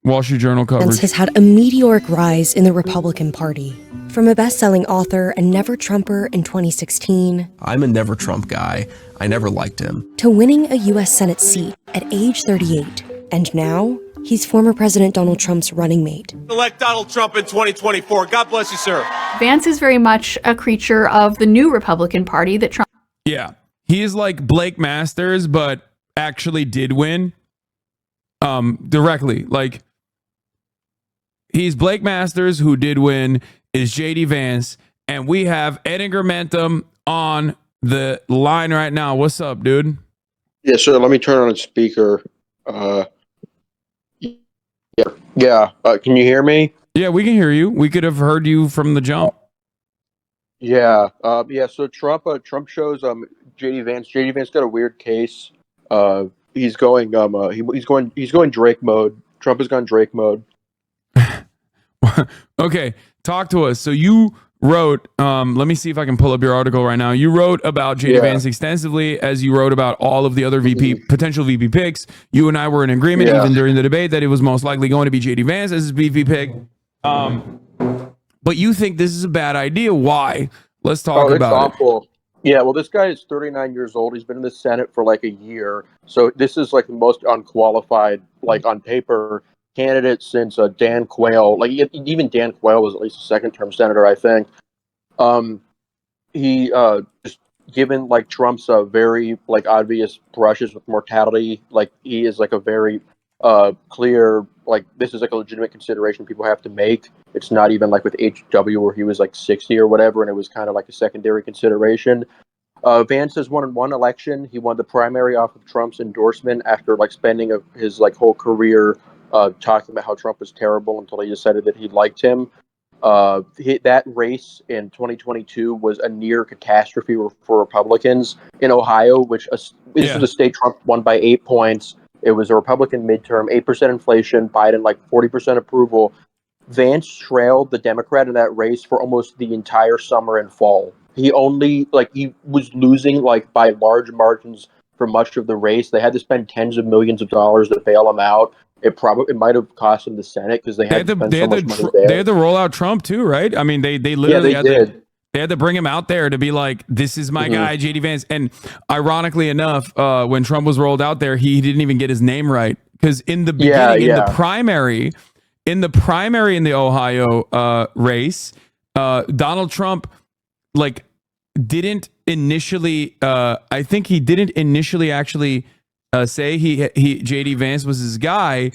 Wall Street Journal coverage. Vance has had a meteoric rise in the Republican Party. From a best-selling author and never-Trumper in 2016... I'm a never-Trump guy. I never liked him. ...to winning a U.S. Senate seat at age 38. And now, he's former President Donald Trump's running mate. Elect Donald Trump in 2024. God bless you, sir. Vance is very much a creature of the new Republican Party that Trump... Yeah. He is like Blake Masters, but actually did win directly. Like, he's Blake Masters, who did win, is JD Vance, and we have ettingermentum on the line right now. What's up, dude? Yeah, sure. Let me turn on a speaker. Can you hear me? Yeah, we can hear you. We could have heard you from the jump. Yeah. So Trump shows JD Vance. JD Vance got a weird case. He's going he's going Drake mode. Trump has gone Drake mode. Okay, talk to us. So you wrote, let me see if I can pull up your article right now. You wrote about JD Vance extensively, as you wrote about all of the other potential VP picks. You and I were in agreement, even during the debate, that it was most likely going to be JD Vance as his VP pick. But you think this is a bad idea. Why? Let's talk about awful. Yeah, well, this guy is 39 years old. He's been in the Senate for like a year. So this is like the most unqualified, like on paper, candidate since Dan Quayle. Like even Dan Quayle was at least a second-term senator, I think. He just given like Trump's very like obvious brushes with mortality. Like he is like a very clear, like this is like a legitimate consideration people have to make. It's not even like with HW where he was like 60 or whatever, and it was kind of like a secondary consideration. Vance has won in one election. He won the primary off of Trump's endorsement after like spending his like whole career talking about how Trump was terrible until he decided that he liked him. That race in 2022 was a near catastrophe for Republicans in Ohio, which this was a state Trump won by 8 points. It was a Republican midterm, 8% inflation, Biden like 40% approval. Vance trailed the Democrat in that race for almost the entire summer and fall. He was losing like by large margins for much of the race. They had to spend tens of millions of dollars to bail him out. It might have cost them the Senate because they had to spend so much money there. They had to roll out Trump too, right? I mean, they literally they had to bring him out there to be like, this is my guy, JD Vance. And ironically enough, when Trump was rolled out there, he didn't even get his name right, because in the beginning, in the primary in the Ohio race, Donald Trump like didn't initially. I think he didn't initially actually say he JD Vance was his guy,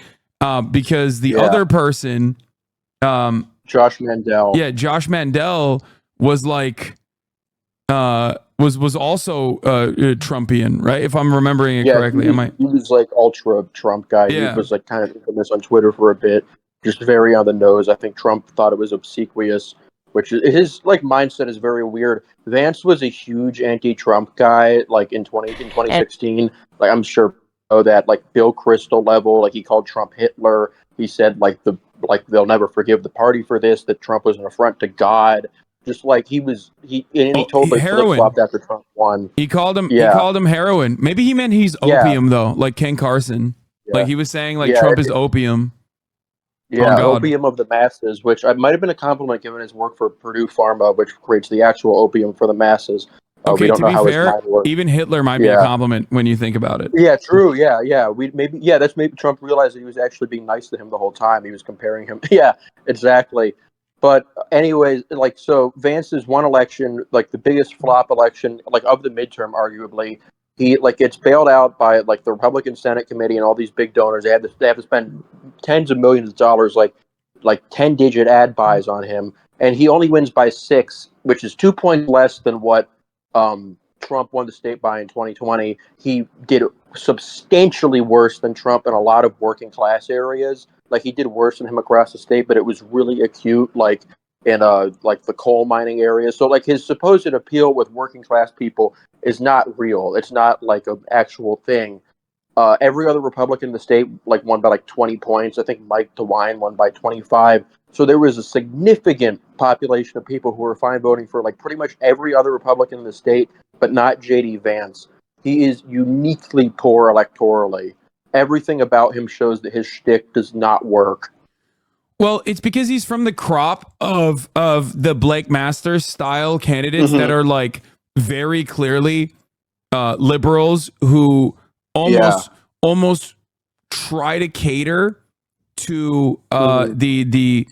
because the other person, Josh Mandel. Yeah, Josh Mandel was like was also Trumpian, right? If I'm remembering it correctly. He was like ultra Trump guy. Yeah. He was like kind of infamous on Twitter for a bit, just very on the nose. I think Trump thought it was obsequious, which his like mindset is very weird. Vance was a huge anti-Trump guy, like in 2016. Like I'm sure you know that, like Bill Kristol level. Like he called Trump Hitler. He said like they'll never forgive the party for this. That Trump was an affront to God. Just like he totally flip-flopped after Trump won. He called him heroin. Maybe he meant he's opium though, like Ken Carson. Yeah. Like he was saying like Trump is opium. Yeah, opium of the masses, which might have been a compliment given his work for Purdue Pharma, which creates the actual opium for the masses. Okay, to be fair, even Hitler might be a compliment when you think about it. Yeah, true. Yeah. That's maybe Trump realized that he was actually being nice to him the whole time. He was comparing him. Yeah, exactly. But anyways, like, so Vance's one election, like the biggest flop election, like of the midterm, arguably, he like gets bailed out by like the Republican Senate committee and all these big donors. They have to spend tens of millions of dollars, like 10-digit ad buys on him, and he only wins by 6, which is 2 points less than what Trump won the state by in 2020. He did substantially worse than Trump in a lot of working class areas. Like he did worse than him across the state, but it was really acute, like in like the coal mining area. So like his supposed appeal with working class people is not real. It's not like an actual thing. Every other Republican in the state like won by like 20 points. I think Mike DeWine won by 25. So there was a significant population of people who were fine voting for like pretty much every other Republican in the state, but not JD Vance. He is uniquely poor electorally. everything about him shows that his shtick does not work. Well, it's because he's from the crop of the Blake Masters style candidates that are like very clearly liberals who almost try to cater to the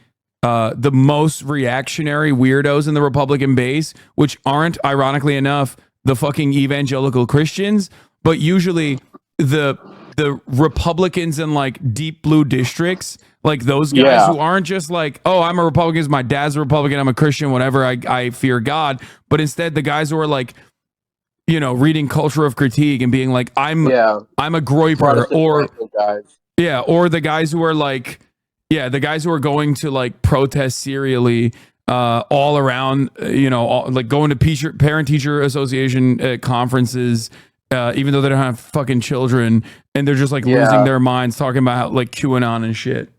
most reactionary weirdos in the Republican base, which aren't, ironically enough, the fucking evangelical Christians, but usually the Republicans in like deep blue districts, like those guys who aren't just like, oh, I'm a Republican, my dad's a Republican, I'm a Christian, whatever, I fear God, but instead the guys who are like, you know, reading Culture of Critique and being like, I'm a Groyper, or or the guys who are like, the guys who are going to like protest serially all around, you know, like going to parent teacher association conferences, even though they don't have fucking children, and they're just like losing their minds talking about how, like QAnon and shit.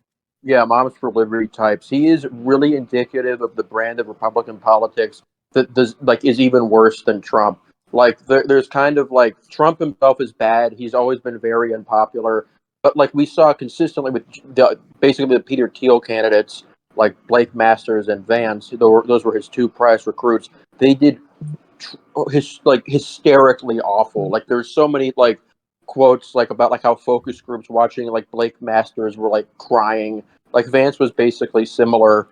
Yeah, Moms for Liberty types. He is really indicative of the brand of Republican politics that does like is even worse than Trump. Like there's kind of like Trump himself is bad. He's always been very unpopular. But like we saw consistently with basically the Peter Thiel candidates, like Blake Masters and Vance, those were his two prize recruits. They did hysterically awful. Like there's so many like quotes like about like how focus groups watching like Blake Masters were like crying. Like Vance was basically similar.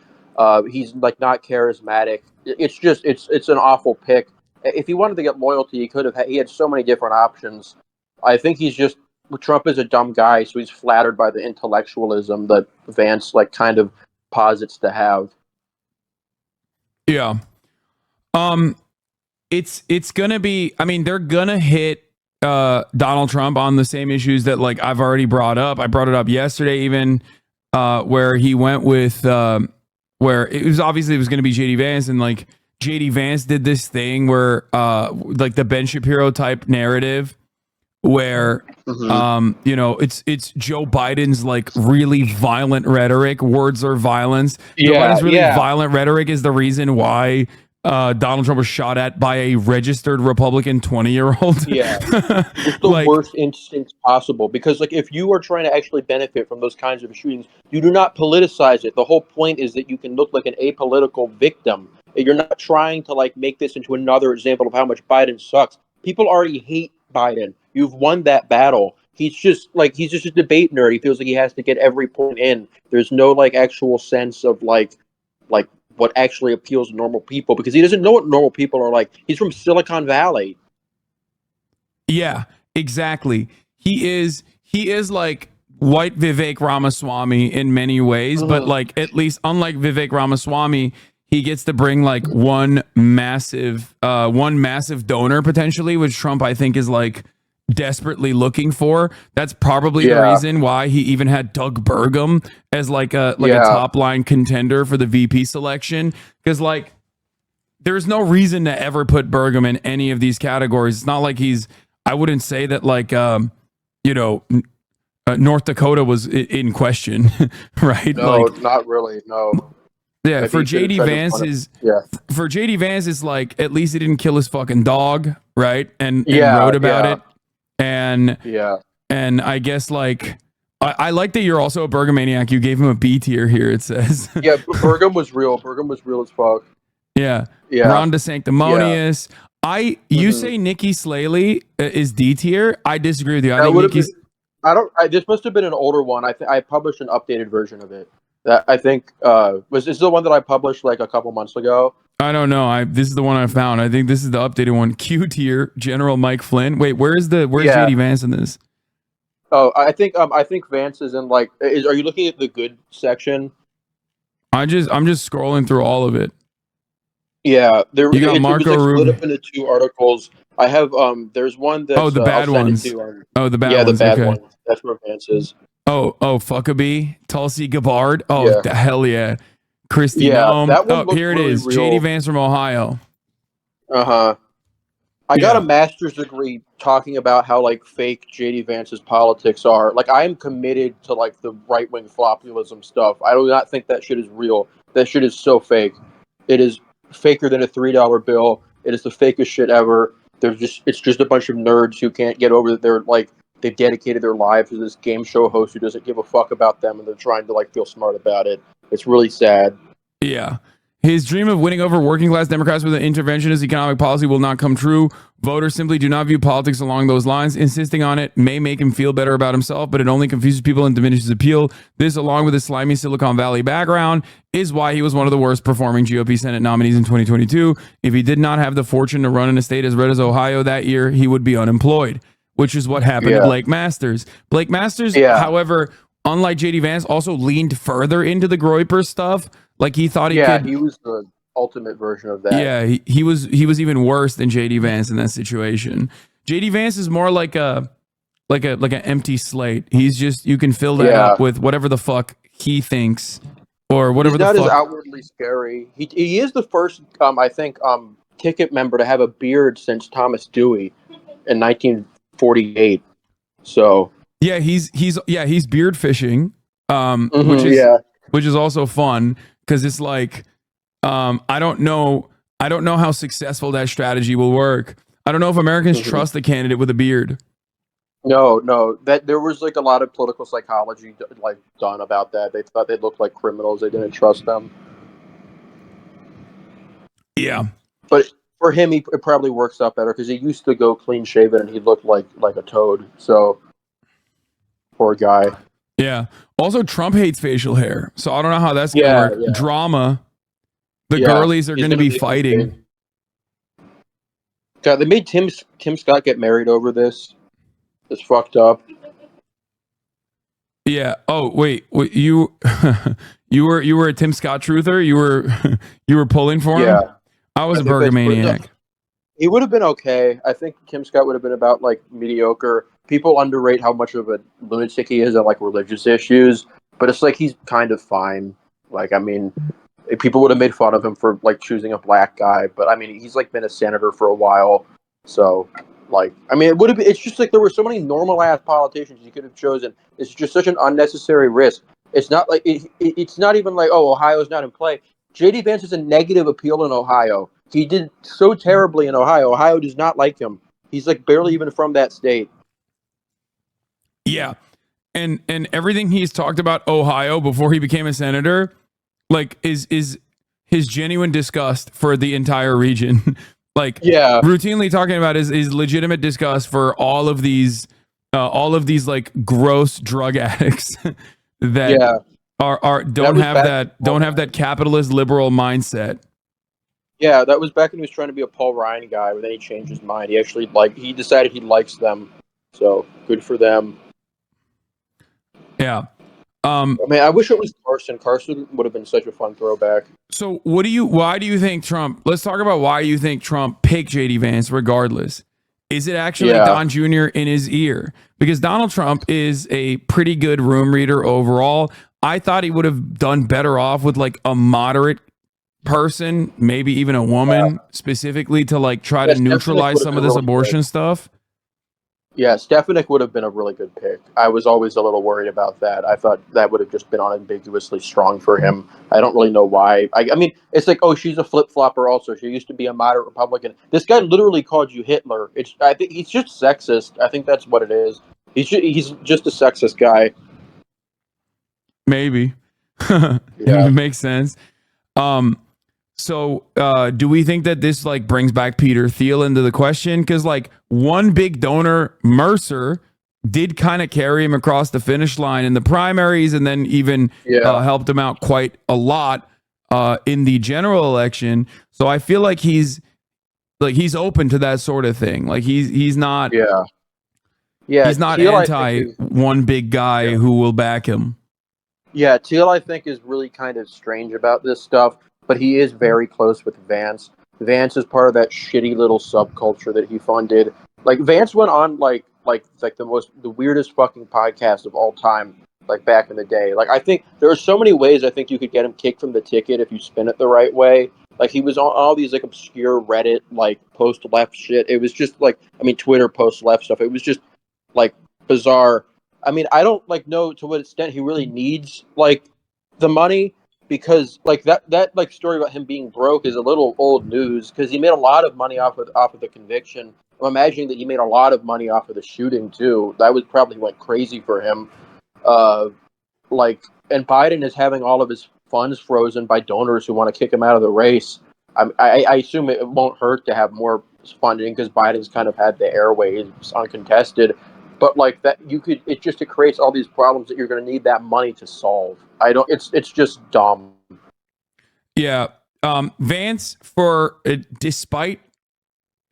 He's like not charismatic. It's an awful pick. If he wanted to get loyalty, he had so many different options. I think Trump is a dumb guy, so he's flattered by the intellectualism that Vance like kind of posits to have. Yeah. It's gonna be, I mean, they're gonna hit Donald Trump on the same issues that like I've already brought up. I brought it up yesterday even, where he went with where it was going to be JD Vance, and like JD Vance did this thing where like the Ben Shapiro type narrative where you know, it's Joe Biden's like really violent rhetoric, words are violence. Joe Biden's really violent rhetoric is the reason why Donald Trump was shot at by a registered Republican 20-year-old. Yeah, it's the like, worst instincts possible, because like if you are trying to actually benefit from those kinds of shootings, you do not politicize it. The whole point is that you can look like an apolitical victim. You're not trying to like make this into another example of how much Biden sucks. People already hate Biden. You've won that battle. He's just a debate nerd. He feels like he has to get every point in. There's no like actual sense of like what actually appeals to normal people, because he doesn't know what normal people are like. He's from Silicon Valley. Yeah, exactly. He is like white Vivek Ramaswamy in many ways, but like at least unlike Vivek Ramaswamy, he gets to bring like one massive donor potentially, which Trump I think is like desperately looking for. That's probably the reason why he even had Doug Burgum as like a top line contender for the VP selection, because like there's no reason to ever put Burgum in any of these categories. It's not like I wouldn't say that like you know, North Dakota was in question, right? No, like, not really. No. Yeah, for JD Vance is like, at least he didn't kill his fucking dog, right? And wrote about it. And I guess like I like that you're also a Burgomaniac. You gave him a B tier here, it says. Yeah, Burgum was real. Burgum was real as fuck. Yeah. Ron DeSanctimonious. You say Nikki Slaley is D tier. I disagree with you. I think this must have been an older one. I published an updated version of it. That I think was this the one that I published like a couple months ago? I don't know. This is the one I found. I think this is the updated one. Q tier, General Mike Flynn. Wait, where's JD Vance in this? Oh, I think Vance is in like. Are you looking at the good section? I'm just scrolling through all of it. Yeah, you got Marco Rubio. Split up into two articles. I have there's one that's the bad ones. The bad ones. The bad okay. one. That's where Vance is. Oh, Fuckabee, Tulsi Gabbard. Oh, hell yeah. Christy Nome. That one here it is. Real. JD Vance from Ohio. I got a master's degree talking about how like fake JD Vance's politics are. Like I am committed to like the right-wing flopulism stuff. I do not think that shit is real. That shit is so fake. It is faker than a $3 bill. It is the fakest shit ever. It's just a bunch of nerds who can't get over that they're like they've dedicated their lives to this game show host who doesn't give a fuck about them, and they're trying to like feel smart about it. It's really sad. Yeah. His dream of winning over working class Democrats with an interventionist economic policy will not come true. Voters simply do not view politics along those lines. Insisting on it may make him feel better about himself, but it only confuses people and diminishes appeal. This, along with his slimy Silicon Valley background, is why he was one of the worst performing GOP Senate nominees in 2022. If he did not have the fortune to run in a state as red as Ohio that year, he would be unemployed, which is what happened to Blake Masters. Blake Masters, however, unlike JD Vance, also leaned further into the Groyper stuff. Like he thought he could. Yeah, he was the ultimate version of that. Yeah, he was even worse than JD Vance in that situation. JD Vance is more like an empty slate. He's just, you can fill that up with whatever the fuck he thinks or whatever. He's not as outwardly scary. He is the first I think ticket member to have a beard since Thomas Dewey in 1948. So yeah, he's beard fishing, which is also fun because it's like I don't know how successful that strategy will work. I don't know if Americans trust the candidate with a beard. No, that there was like a lot of political psychology like done about that. They thought they looked like criminals. They didn't trust them. Yeah, but for him, it probably works out better because he used to go clean shaven and he looked like a toad. So poor guy. Yeah. Also, Trump hates facial hair, so I don't know how that's gonna work. Yeah. Drama. The girlies are going to be fighting. God, they made Tim Scott get married over this. It's fucked up. Yeah. Oh wait, you you were a Tim Scott truther. You were pulling for him. Yeah. I was a Bergamaniac. He would have been okay. I think Tim Scott would have been about like mediocre. People underrate how much of a lunatic he is on like religious issues, but it's like he's kind of fine. Like, I mean, people would have made fun of him for like choosing a black guy, but I mean, he's like been a senator for a while, so like, I mean, it would have been. It's just like there were so many normal ass politicians you could have chosen. It's just such an unnecessary risk. It's not like it's not even like, oh, Ohio's not in play. JD Vance is a negative appeal in Ohio. He did so terribly in Ohio. Ohio does not like him. He's like barely even from that state. Yeah, and everything he's talked about Ohio before he became a senator, like is his genuine disgust for the entire region. Like, routinely talking about his legitimate disgust for all of these like gross drug addicts that don't have that capitalist liberal mindset. Yeah, that was back when he was trying to be a Paul Ryan guy, but then he changed his mind. He decided he likes them, so good for them. Yeah. I mean, I wish it was Carson. Carson would have been such a fun throwback. So why do you think Trump, let's talk about why you think Trump picked JD Vance regardless. Is it actually Don Jr. in his ear? Because Donald Trump is a pretty good room reader overall. I thought he would have done better off with like a moderate person, maybe even a woman specifically to like try to neutralize some of this abortion stuff. Yeah, Stefanik would have been a really good pick. I was always a little worried about that. I thought that would have just been unambiguously strong for him. I don't really know why. I mean, it's like, oh, she's a flip-flopper also. She used to be a moderate Republican. This guy literally called you Hitler. I think he's just sexist. I think that's what it is. He's just a sexist guy. Maybe. It makes sense. So do we think that this like brings back Peter Thiel into the question? Because like one big donor, Mercer, did kind of carry him across the finish line in the primaries, and then even helped him out quite a lot in the general election. So I feel like he's open to that sort of thing. Like he's not he's not Thiel, anti one big guy who will back him. Yeah, Thiel I think is really kind of strange about this stuff. But he is very close with Vance. Vance is part of that shitty little subculture that he funded. Like Vance went on like the weirdest fucking podcast of all time, like back in the day. Like I think there are so many ways I think you could get him kicked from the ticket if you spin it the right way. Like he was on all these like obscure Reddit like post left shit. It was just like, I mean, Twitter post left stuff. It was just like bizarre. I mean, I don't like know to what extent he really needs like the money. Because like that like story about him being broke is a little old news because he made a lot of money off of the conviction. I'm imagining that he made a lot of money off of the shooting too. That was probably went crazy for him. And Biden is having all of his funds frozen by donors who want to kick him out of the race. I assume it won't hurt to have more funding because Biden's kind of had the airways uncontested. But like that, it creates all these problems that you're going to need that money to solve. It's just dumb. Yeah. Vance, despite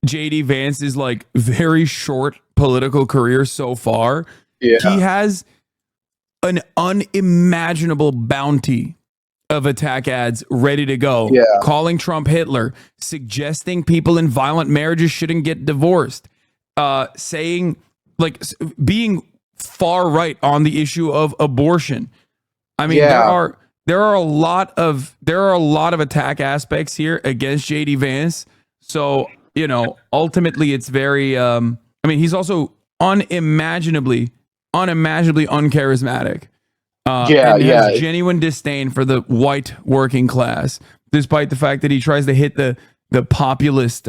JD Vance's like very short political career so far, he has an unimaginable bounty of attack ads ready to go. Yeah. Calling Trump Hitler, suggesting people in violent marriages shouldn't get divorced, saying like being far right on the issue of abortion. I mean, there are a lot of attack aspects here against JD Vance. So, you know, ultimately it's very I mean, he's also unimaginably uncharismatic. And has genuine disdain for the white working class, despite the fact that he tries to hit the populist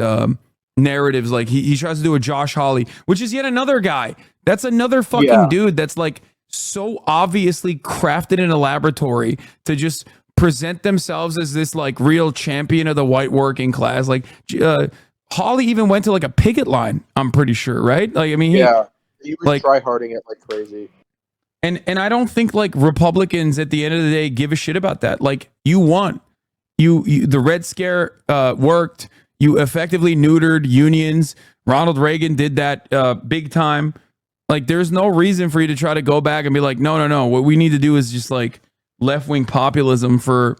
narratives. Like he tries to do a Josh Hawley, which is yet another guy. That's another fucking dude that's like so obviously crafted in a laboratory to just present themselves as this like real champion of the white working class. Like Hawley even went to like a picket line, I'm pretty sure, right? Like, I mean, he was like try-harding it like crazy. And I don't think like Republicans at the end of the day give a shit about that. Like you won, you the Red Scare worked. You effectively neutered unions. Ronald Reagan did that big time. Like there's no reason for you to try to go back and be like, no. What we need to do is just like left-wing populism for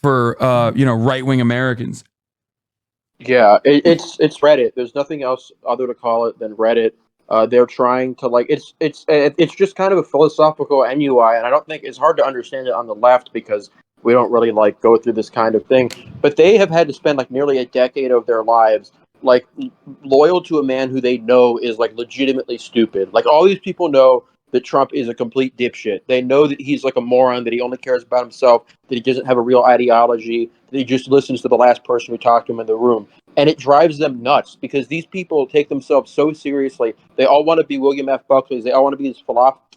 right-wing Americans. Yeah, it's Reddit. There's nothing else other to call it than Reddit. They're trying to like it's just kind of a philosophical NUI, and I don't think it's hard to understand it on the left because we don't really like go through this kind of thing. But they have had to spend like nearly a decade of their lives like loyal to a man who they know is like legitimately stupid. Like all these people know that Trump is a complete dipshit. They know that he's like a moron, that he only cares about himself, that he doesn't have a real ideology, that he just listens to the last person who talked to him in the room. And it drives them nuts because these people take themselves so seriously. They all want to be William F. Buckley's. They all want to be these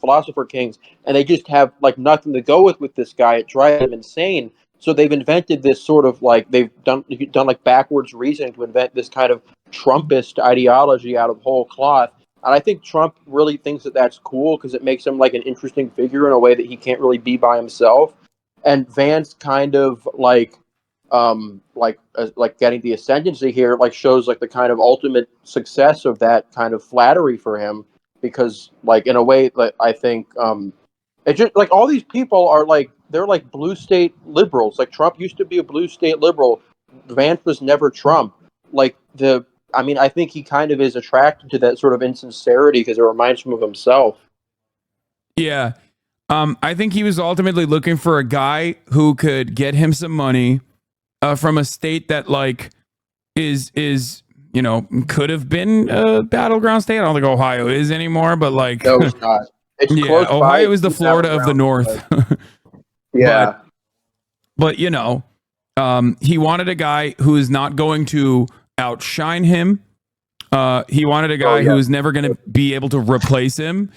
philosopher kings. And they just have like nothing to go with this guy. It drives them insane. So they've invented this sort of like, they've done like backwards reasoning to invent this kind of Trumpist ideology out of whole cloth. And I think Trump really thinks that that's cool because it makes him like an interesting figure in a way that he can't really be by himself. And Vance kind of like getting the ascendancy here like shows like the kind of ultimate success of that kind of flattery for him, because like in a way that I think it just like all these people are like they're like blue state liberals. Like Trump used to be a blue state liberal. Vance was never Trump. I think he kind of is attracted to that sort of insincerity because it reminds him of himself. Yeah. I think he was ultimately looking for a guy who could get him some money from a state that like is could have been a battleground state. I don't think Ohio is anymore, but like no, it's not. It's close Ohio by. is the Florida of the North. Yeah. But he wanted a guy who is not going to outshine him. He wanted a guy who is never going to be able to replace him.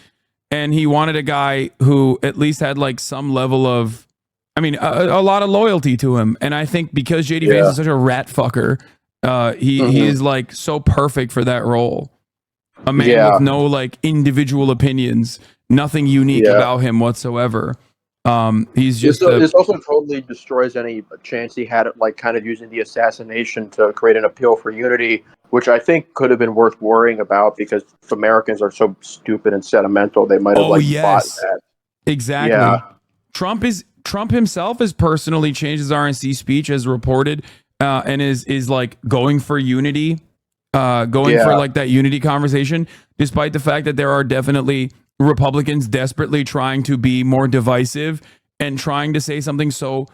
And he wanted a guy who at least had like some level of, a lot of loyalty to him. And I think because JD Vance is such a rat fucker, he is like so perfect for that role. A man with no like individual opinions, nothing unique about him whatsoever. He's just this also totally destroys any chance he had at like kind of using the assassination to create an appeal for unity, which I think could have been worth worrying about because if Americans are so stupid and sentimental, they might have bought that. Exactly. Yeah. Trump himself has personally changed his RNC speech as reported, and is like going for unity, for like that unity conversation, despite the fact that there are definitely Republicans desperately trying to be more divisive and trying to say something so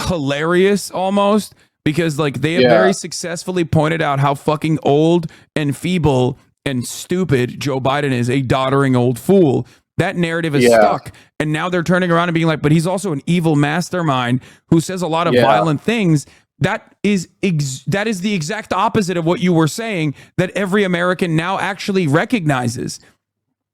hilarious almost, because like they have very successfully pointed out how fucking old and feeble and stupid Joe Biden is, a doddering old fool. That narrative is stuck. And now they're turning around and being like, but he's also an evil mastermind who says a lot of violent things. That is the exact opposite of what you were saying that every American now actually recognizes.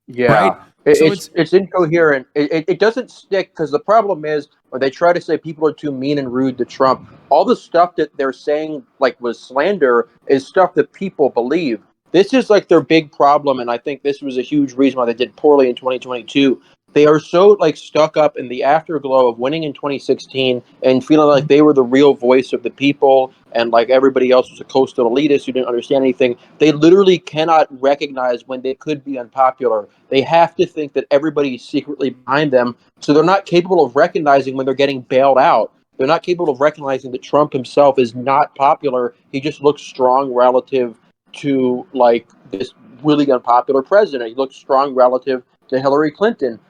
Yeah. Right? It's incoherent. It doesn't stick because the problem is when they try to say people are too mean and rude to Trump, all the stuff that they're saying like was slander is stuff that people believe. This is like their big problem, and I think this was a huge reason why they did poorly in 2022. They are so like stuck up in the afterglow of winning in 2016 and feeling like they were the real voice of the people and like everybody else was a coastal elitist who didn't understand anything. They literally cannot recognize when they could be unpopular. They have to think that everybody is secretly behind them. So they're not capable of recognizing when they're getting bailed out. They're not capable of recognizing that Trump himself is not popular. He just looks strong relative to like this really unpopular president. He looks strong relative to Hillary Clinton.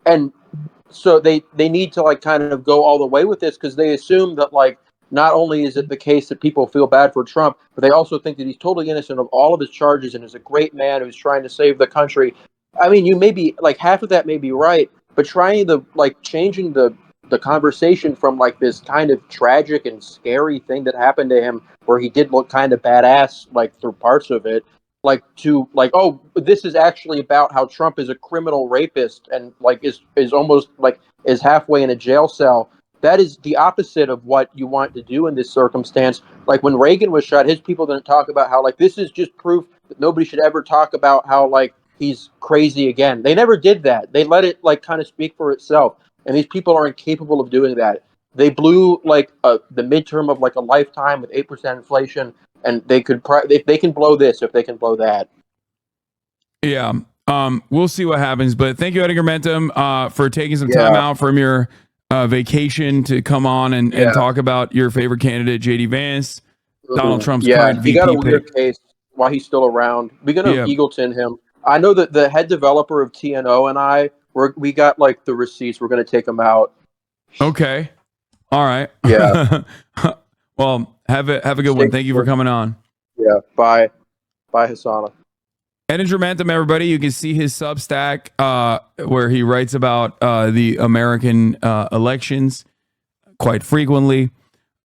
And so they need to like kind of go all the way with this because they assume that like not only is it the case that people feel bad for Trump, but they also think that he's totally innocent of all of his charges and is a great man who's trying to save the country. I mean, you may be like half of that may be right, but trying to like changing the conversation from like this kind of tragic and scary thing that happened to him where he did look kind of badass like through parts of it, like to like, oh, this is actually about how Trump is a criminal rapist and like is almost like is halfway in a jail cell. That is the opposite of what you want to do in this circumstance. Like when Reagan was shot, his people didn't talk about how like this is just proof that nobody should ever talk about how like he's crazy again. They never did that. They let it like kind of speak for itself. And these people are incapable of doing that. They blew like the midterm of like a lifetime with 8% inflation, and they could they can blow this if they can blow that. Yeah. We'll see what happens. But thank you, ettingermentum, for taking some time out from your vacation to come on and talk about your favorite candidate, JD Vance, Donald Trump's current VP he got a weird pick. case while he's still around. We're gonna Eagleton him. I know that the head developer of TNO and I we got like the receipts. We're gonna take them out. Okay. All right. Yeah. Well, have a good one. Thank you for coming on. Yeah. Bye, Hasan. Ettingermentum, everybody. You can see his Substack where he writes about the American elections quite frequently.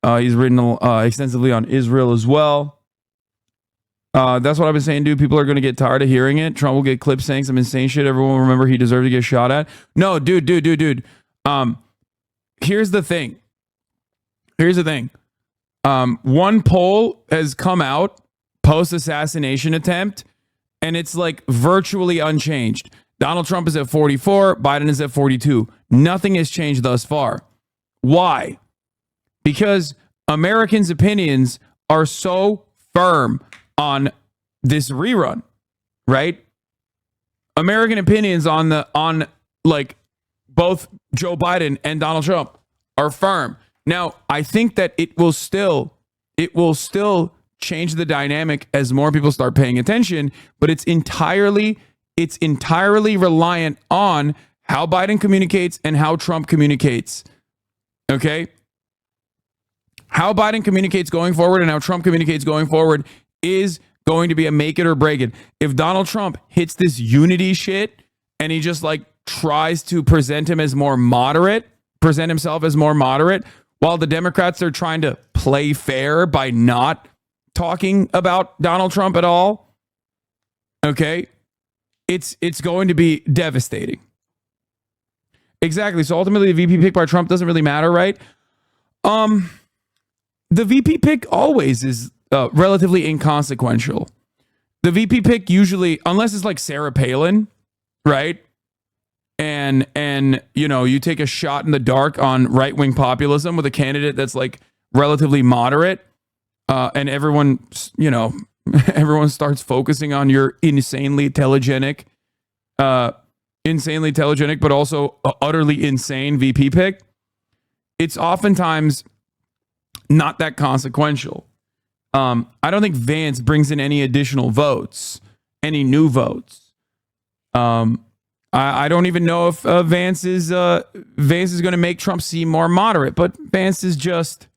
He's written extensively on Israel as well. That's what I've been saying, dude. People are going to get tired of hearing it. Trump will get clips saying some insane shit. Everyone will remember he deserved to get shot at. No, dude. Here's the thing. One poll has come out post-assassination attempt, and it's like virtually unchanged. Donald Trump is at 44. Biden is at 42. Nothing has changed thus far. Why? Because Americans' opinions are so firm on this rerun, right? American opinions on like both Joe Biden and Donald Trump are firm. Now, I think that it will still change the dynamic as more people start paying attention, but it's entirely reliant on how Biden communicates and how Trump communicates. Okay? How Biden communicates going forward and how Trump communicates going forward is going to be a make it or break it. If Donald Trump hits this unity shit and he just like tries to present himself as more moderate, while the Democrats are trying to play fair by not talking about Donald Trump at all, okay, it's going to be devastating. Exactly. So ultimately, the VP pick by Trump doesn't really matter, right? The VP pick always is relatively inconsequential. The VP pick usually, unless it's like Sarah Palin, right? And you know, you take a shot in the dark on right-wing populism with a candidate that's like relatively moderate, and everyone starts focusing on your insanely telegenic, but also utterly insane VP pick. It's oftentimes not that consequential. I don't think Vance brings in any additional votes, any new votes. I don't even know if Vance is going to make Trump seem more moderate, but Vance is just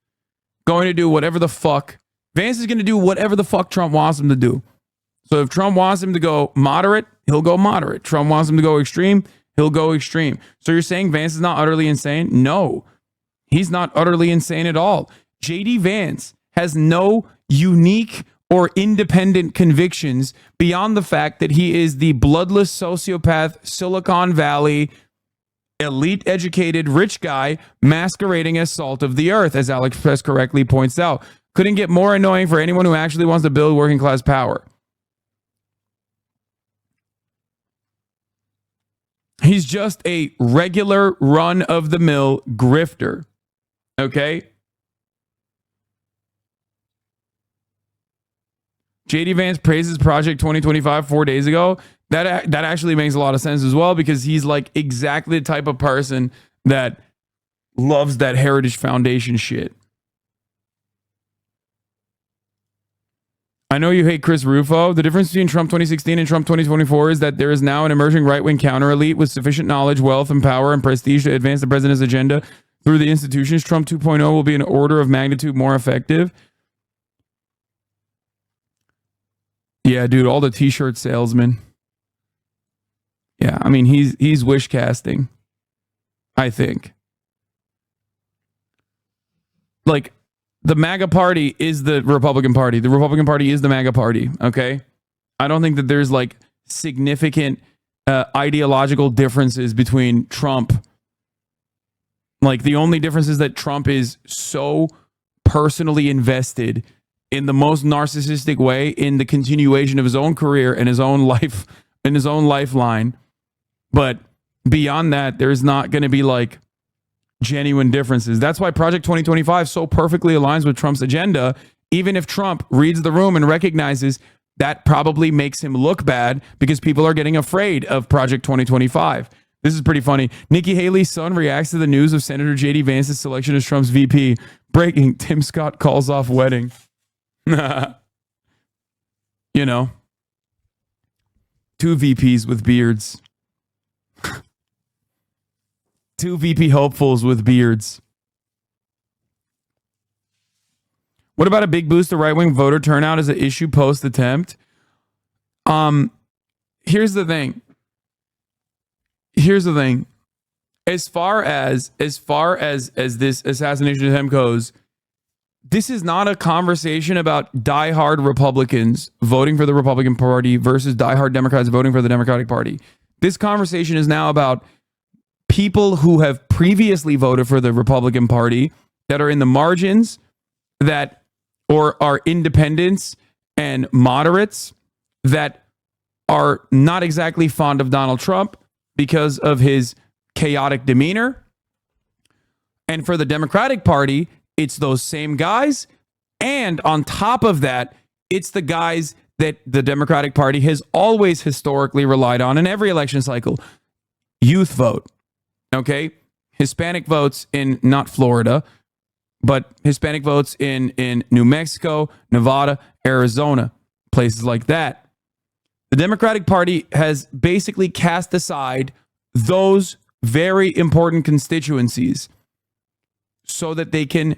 going to do whatever the fuck. Vance is going to do whatever the fuck Trump wants him to do. So if Trump wants him to go moderate, he'll go moderate. Trump wants him to go extreme, he'll go extreme. So you're saying Vance is not utterly insane? No, he's not utterly insane at all. JD Vance has no unique or independent convictions beyond the fact that he is the bloodless sociopath, Silicon Valley, elite educated rich guy masquerading as salt of the earth, as Alex Press correctly points out. Couldn't get more annoying for anyone who actually wants to build working class power. He's just a regular run-of-the-mill grifter. Okay? JD Vance praises Project 2025 4 days ago. That actually makes a lot of sense as well, because he's like exactly the type of person that loves that Heritage Foundation shit. I know you hate Chris Rufo. The difference between Trump 2016 and Trump 2024 is that there is now an emerging right-wing counter-elite with sufficient knowledge, wealth, and power and prestige to advance the president's agenda through the institutions. Trump 2.0 will be an order of magnitude more effective. Yeah, dude, all the t-shirt salesmen. Yeah, I mean, he's wish casting, I think. Like, the MAGA party is the Republican Party. The Republican Party is the MAGA party, okay? I don't think that there's, like, significant ideological differences between Trump. Like, the only difference is that Trump is so personally invested in the most narcissistic way in the continuation of his own career and his own life and his own lifeline. But beyond that, there's not going to be like genuine differences. That's why Project 2025 so perfectly aligns with Trump's agenda, even if Trump reads the room and recognizes that probably makes him look bad because people are getting afraid of Project 2025. This is pretty funny. Nikki Haley's son reacts to the news of Senator J.D. Vance's selection as Trump's VP. Breaking, Tim Scott calls off wedding. You know, 2 VPs with beards. 2 VP hopefuls with beards. What about a big boost to right-wing voter turnout as an issue post-attempt? Here's the thing. As far as this assassination attempt goes, this is not a conversation about diehard Republicans voting for the Republican Party versus diehard Democrats voting for the Democratic Party. This conversation is now about people who have previously voted for the Republican Party that are in the margins, that or are independents and moderates that are not exactly fond of Donald Trump because of his chaotic demeanor. And for the Democratic Party, it's those same guys. And on top of that, it's the guys that the Democratic Party has always historically relied on in every election cycle. Youth vote. Okay? Hispanic votes in not Florida, but Hispanic votes in New Mexico, Nevada, Arizona, places like that. The Democratic Party has basically cast aside those very important constituencies so that they can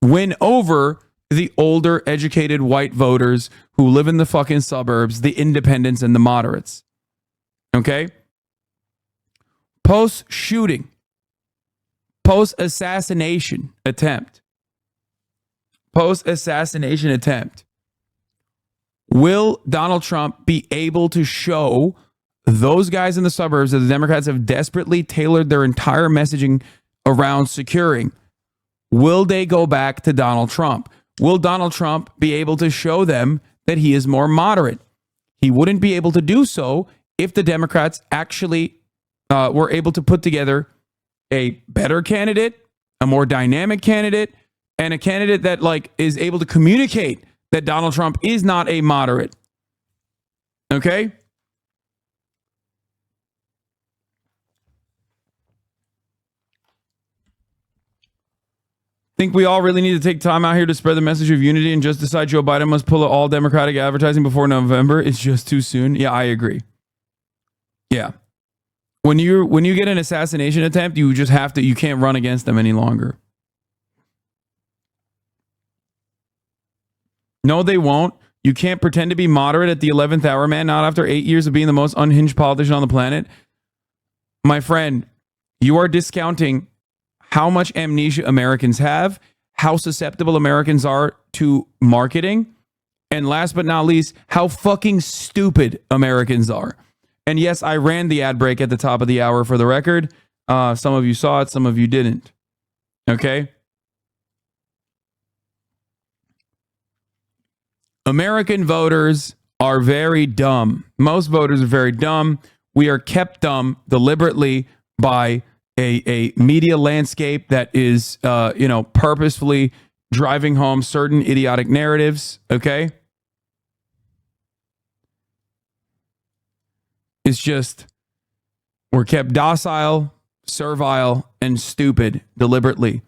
win over the older, educated white voters who live in the fucking suburbs, the independents and the moderates. Okay? Post-shooting, post-assassination attempt, will Donald Trump be able to show those guys in the suburbs that the Democrats have desperately tailored their entire messaging around securing? Will they go back to Donald Trump? Will Donald Trump be able to show them that he is more moderate? He wouldn't be able to do so if the Democrats actually were able to put together a better candidate, a more dynamic candidate, and a candidate that like is able to communicate that Donald Trump is not a moderate. Okay? Think we all really need to take time out here to spread the message of unity and just decide Joe Biden must pull all Democratic advertising before November? It's just too soon. Yeah, I agree. Yeah. When you get an assassination attempt, you just have to, you can't run against them any longer. No, they won't. You can't pretend to be moderate at the 11th hour, man, not after 8 years of being the most unhinged politician on the planet. My friend, you are discounting how much amnesia Americans have, how susceptible Americans are to marketing. And last but not least, how fucking stupid Americans are. And yes, I ran the ad break at the top of the hour for the record. Some of you saw it, some of you didn't. Okay? American voters are very dumb. Most voters are very dumb. We are kept dumb deliberately by a media landscape that is, purposefully driving home certain idiotic narratives. Okay? It's just, we're kept docile, servile, and stupid deliberately.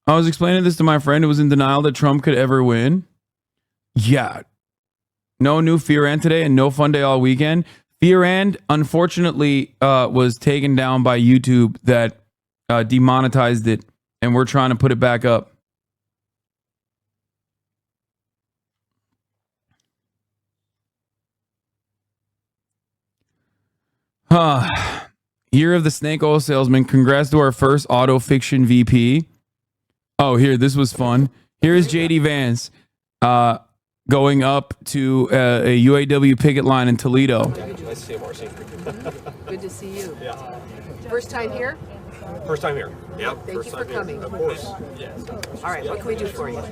I was explaining this to my friend who was in denial that Trump could ever win. Yeah. No new Fear End today and no fun day all weekend. Fear End, unfortunately, was taken down by YouTube that demonetized it, and we're trying to put it back up. Year of the Snake Oil Salesman. Congrats to our first auto fiction VP. Oh, here, this was fun. Here's JD Vance going up to a UAW picket line in Toledo. Nice to see you, Marcy. Good to see you. Yeah. First time here? First time here. Yep. Thank you for coming. Of course. All right, what can we do for you?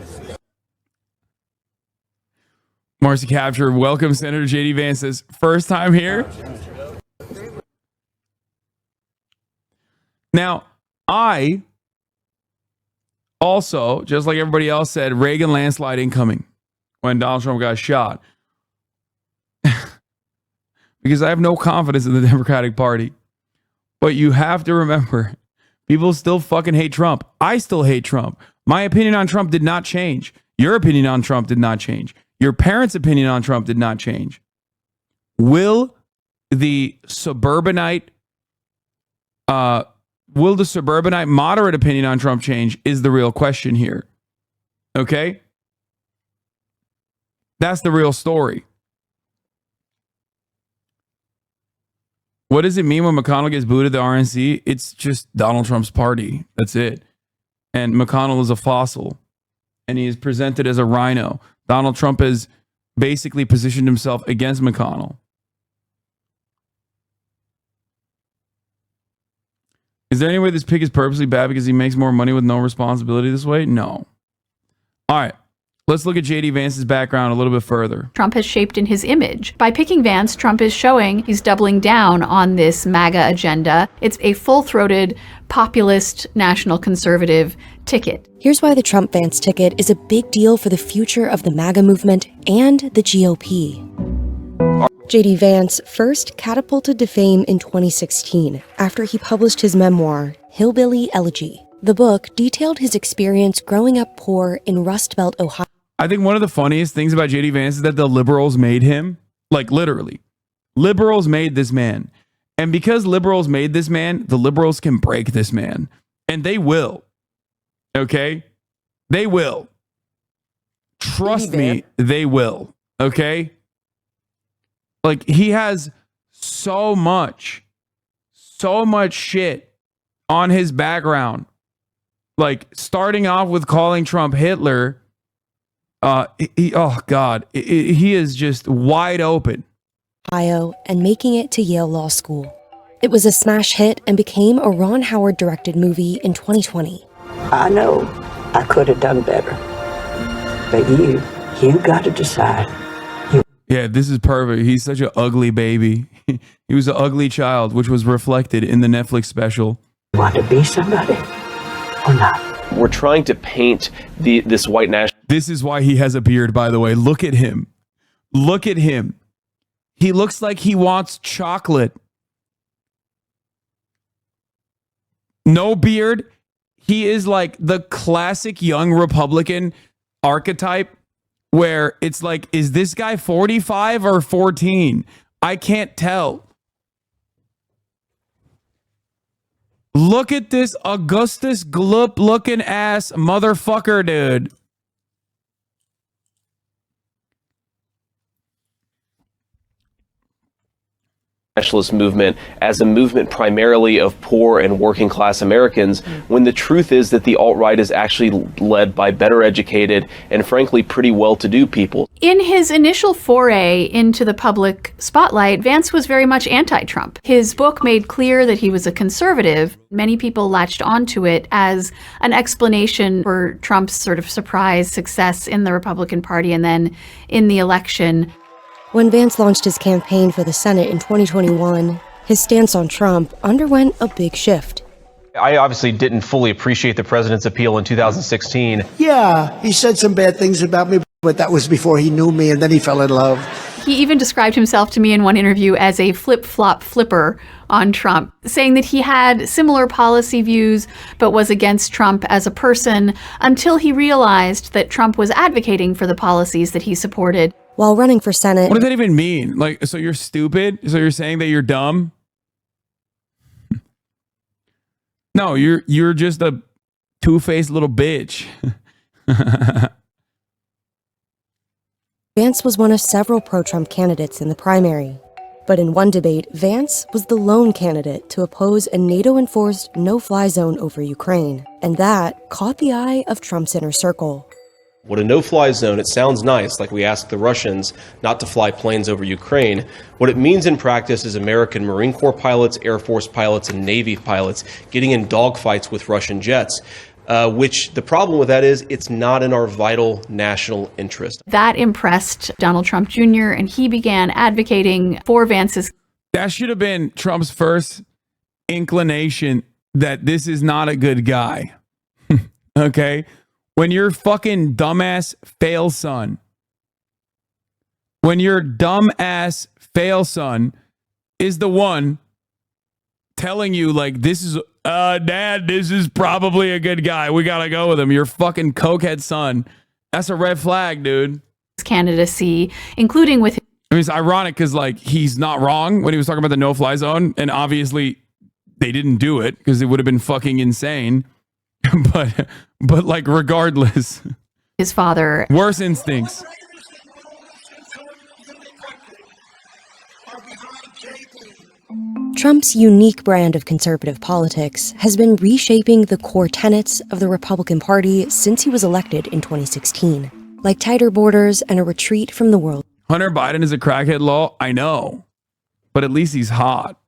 Marcy Capture, welcome Senator JD Vance says, first time here? Now, I also, just like everybody else said, Reagan landslide incoming when Donald Trump got shot. Because I have no confidence in the Democratic Party. But you have to remember, people still fucking hate Trump. I still hate Trump. My opinion on Trump did not change. Your opinion on Trump did not change. Your parents' opinion on Trump did not change. Will the suburbanite moderate opinion on Trump change is the real question here. Okay? That's the real story. What does it mean when McConnell gets booted the RNC? It's just Donald Trump's party. That's it. And McConnell is a fossil. And he is presented as a rhino. Donald Trump has basically positioned himself against McConnell. Is there any way this pick is purposely bad because he makes more money with no responsibility this way? No. All right. Let's look at JD Vance's background a little bit further. Trump has shaped in his image. By picking Vance, Trump is showing he's doubling down on this MAGA agenda. It's a full-throated, populist, national conservative ticket. Here's why the Trump-Vance ticket is a big deal for the future of the MAGA movement and the GOP. JD Vance first catapulted to fame in 2016 after he published his memoir, Hillbilly Elegy. The book detailed his experience growing up poor in Rust Belt, Ohio. I think one of the funniest things about JD Vance is that the liberals made him. Like, literally. Liberals made this man. And because liberals made this man, the liberals can break this man. And they will. Okay? They will. Trust me, they will. Okay? Like, he has so much shit on his background. Like, starting off with calling Trump Hitler, he is just wide open. Ohio, and making it to Yale Law School. It was a smash hit and became a Ron Howard-directed movie in 2020. I know I could have done better, but you got to decide. Yeah, this is perfect. He's such an ugly baby. He was an ugly child, which was reflected in the Netflix special. Want to be somebody or not? We're trying to paint this white national. This is why he has a beard, by the way. Look at him. Look at him. He looks like he wants chocolate. No beard. He is like the classic young Republican archetype where it's like, is this guy 45 or 14? I can't tell. Look at this Augustus Gloop looking ass motherfucker, dude. nationalist movement as a movement primarily of poor and working class Americans, when the truth is that the alt-right is actually led by better educated and frankly pretty well-to-do people. In his initial foray into the public spotlight, Vance was very much anti-Trump. His book made clear that he was a conservative. Many people latched onto it as an explanation for Trump's sort of surprise success in the Republican Party and then in the election. When Vance launched his campaign for the Senate in 2021, his stance on Trump underwent a big shift. I obviously didn't fully appreciate the president's appeal in 2016. Yeah, he said some bad things about me, but that was before he knew me, and then he fell in love. He even described himself to me in one interview as a flip-flop flipper on Trump, saying that he had similar policy views but was against Trump as a person until he realized that Trump was advocating for the policies that he supported. While running for Senate... What does that even mean? Like, so you're stupid? So you're saying that you're dumb? No, you're just a two-faced little bitch. Vance was one of several pro-Trump candidates in the primary. But in one debate, Vance was the lone candidate to oppose a NATO-enforced no-fly zone over Ukraine. And that caught the eye of Trump's inner circle. What a no-fly zone, it sounds nice, like we asked the Russians not to fly planes over Ukraine. What it means in practice is American Marine Corps pilots, Air Force pilots, and Navy pilots getting in dogfights with Russian jets, which the problem with that is it's not in our vital national interest. That impressed Donald Trump Jr., and he began advocating for Vance's. That should have been Trump's first inclination that this is not a good guy. Okay? When your fucking dumbass fail son, when your dumbass fail son is the one telling you like, this is, Dad, this is probably a good guy. We got to go with him. Your fucking cokehead son. That's a red flag, dude. Candidacy, including with... I mean, it's ironic because like he's not wrong when he was talking about the no-fly zone. And obviously they didn't do it because it would have been fucking insane. But like regardless, his father, worse instincts. Trump's unique brand of conservative politics has been reshaping the core tenets of the Republican Party since he was elected in 2016, like tighter borders and a retreat from the world. Hunter Biden is a crackhead law, I know, but at least he's hot.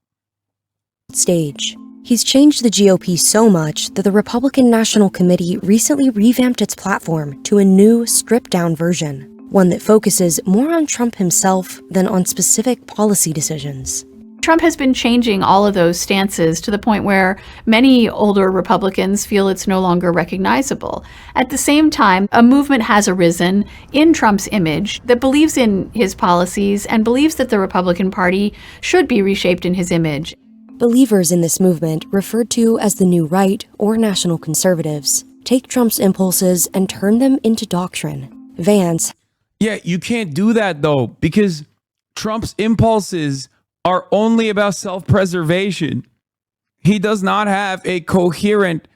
Stage. He's changed the GOP so much that the Republican National Committee recently revamped its platform to a new, stripped-down version, one that focuses more on Trump himself than on specific policy decisions. Trump has been changing all of those stances to the point where many older Republicans feel it's no longer recognizable. At the same time, a movement has arisen in Trump's image that believes in his policies and believes that the Republican Party should be reshaped in his image. Believers in this movement, referred to as the New Right or National Conservatives, take Trump's impulses and turn them into doctrine. Vance. Yeah, you can't do that though, because Trump's impulses are only about self-preservation. He does not have a coherent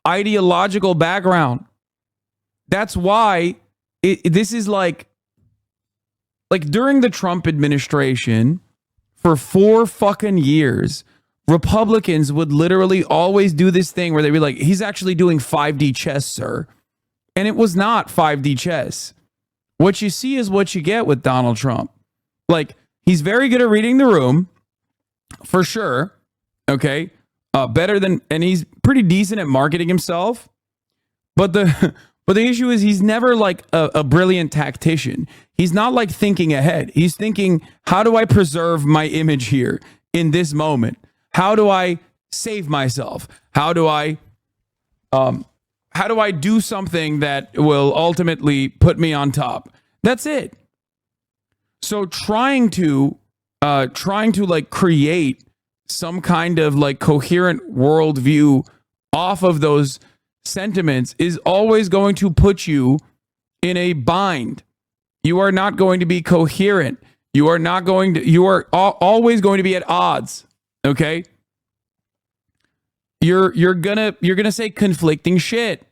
ideological background. That's why this is like during the Trump administration for 4 fucking years, Republicans would literally always do this thing where they'd be like, he's actually doing 5D chess, sir. And it was not 5D chess. What you see is what you get with Donald Trump. Like, he's very good at reading the room, for sure. Okay. And he's pretty decent at marketing himself. But the issue is he's never like a brilliant tactician. He's not like thinking ahead. He's thinking, how do I preserve my image here in this moment? How do I save myself? How do I do something that will ultimately put me on top? That's it. So trying to like create some kind of like coherent worldview off of those sentiments is always going to put you in a bind. You are not going to be coherent. You are always going to be at odds. Okay? You're gonna say conflicting shit.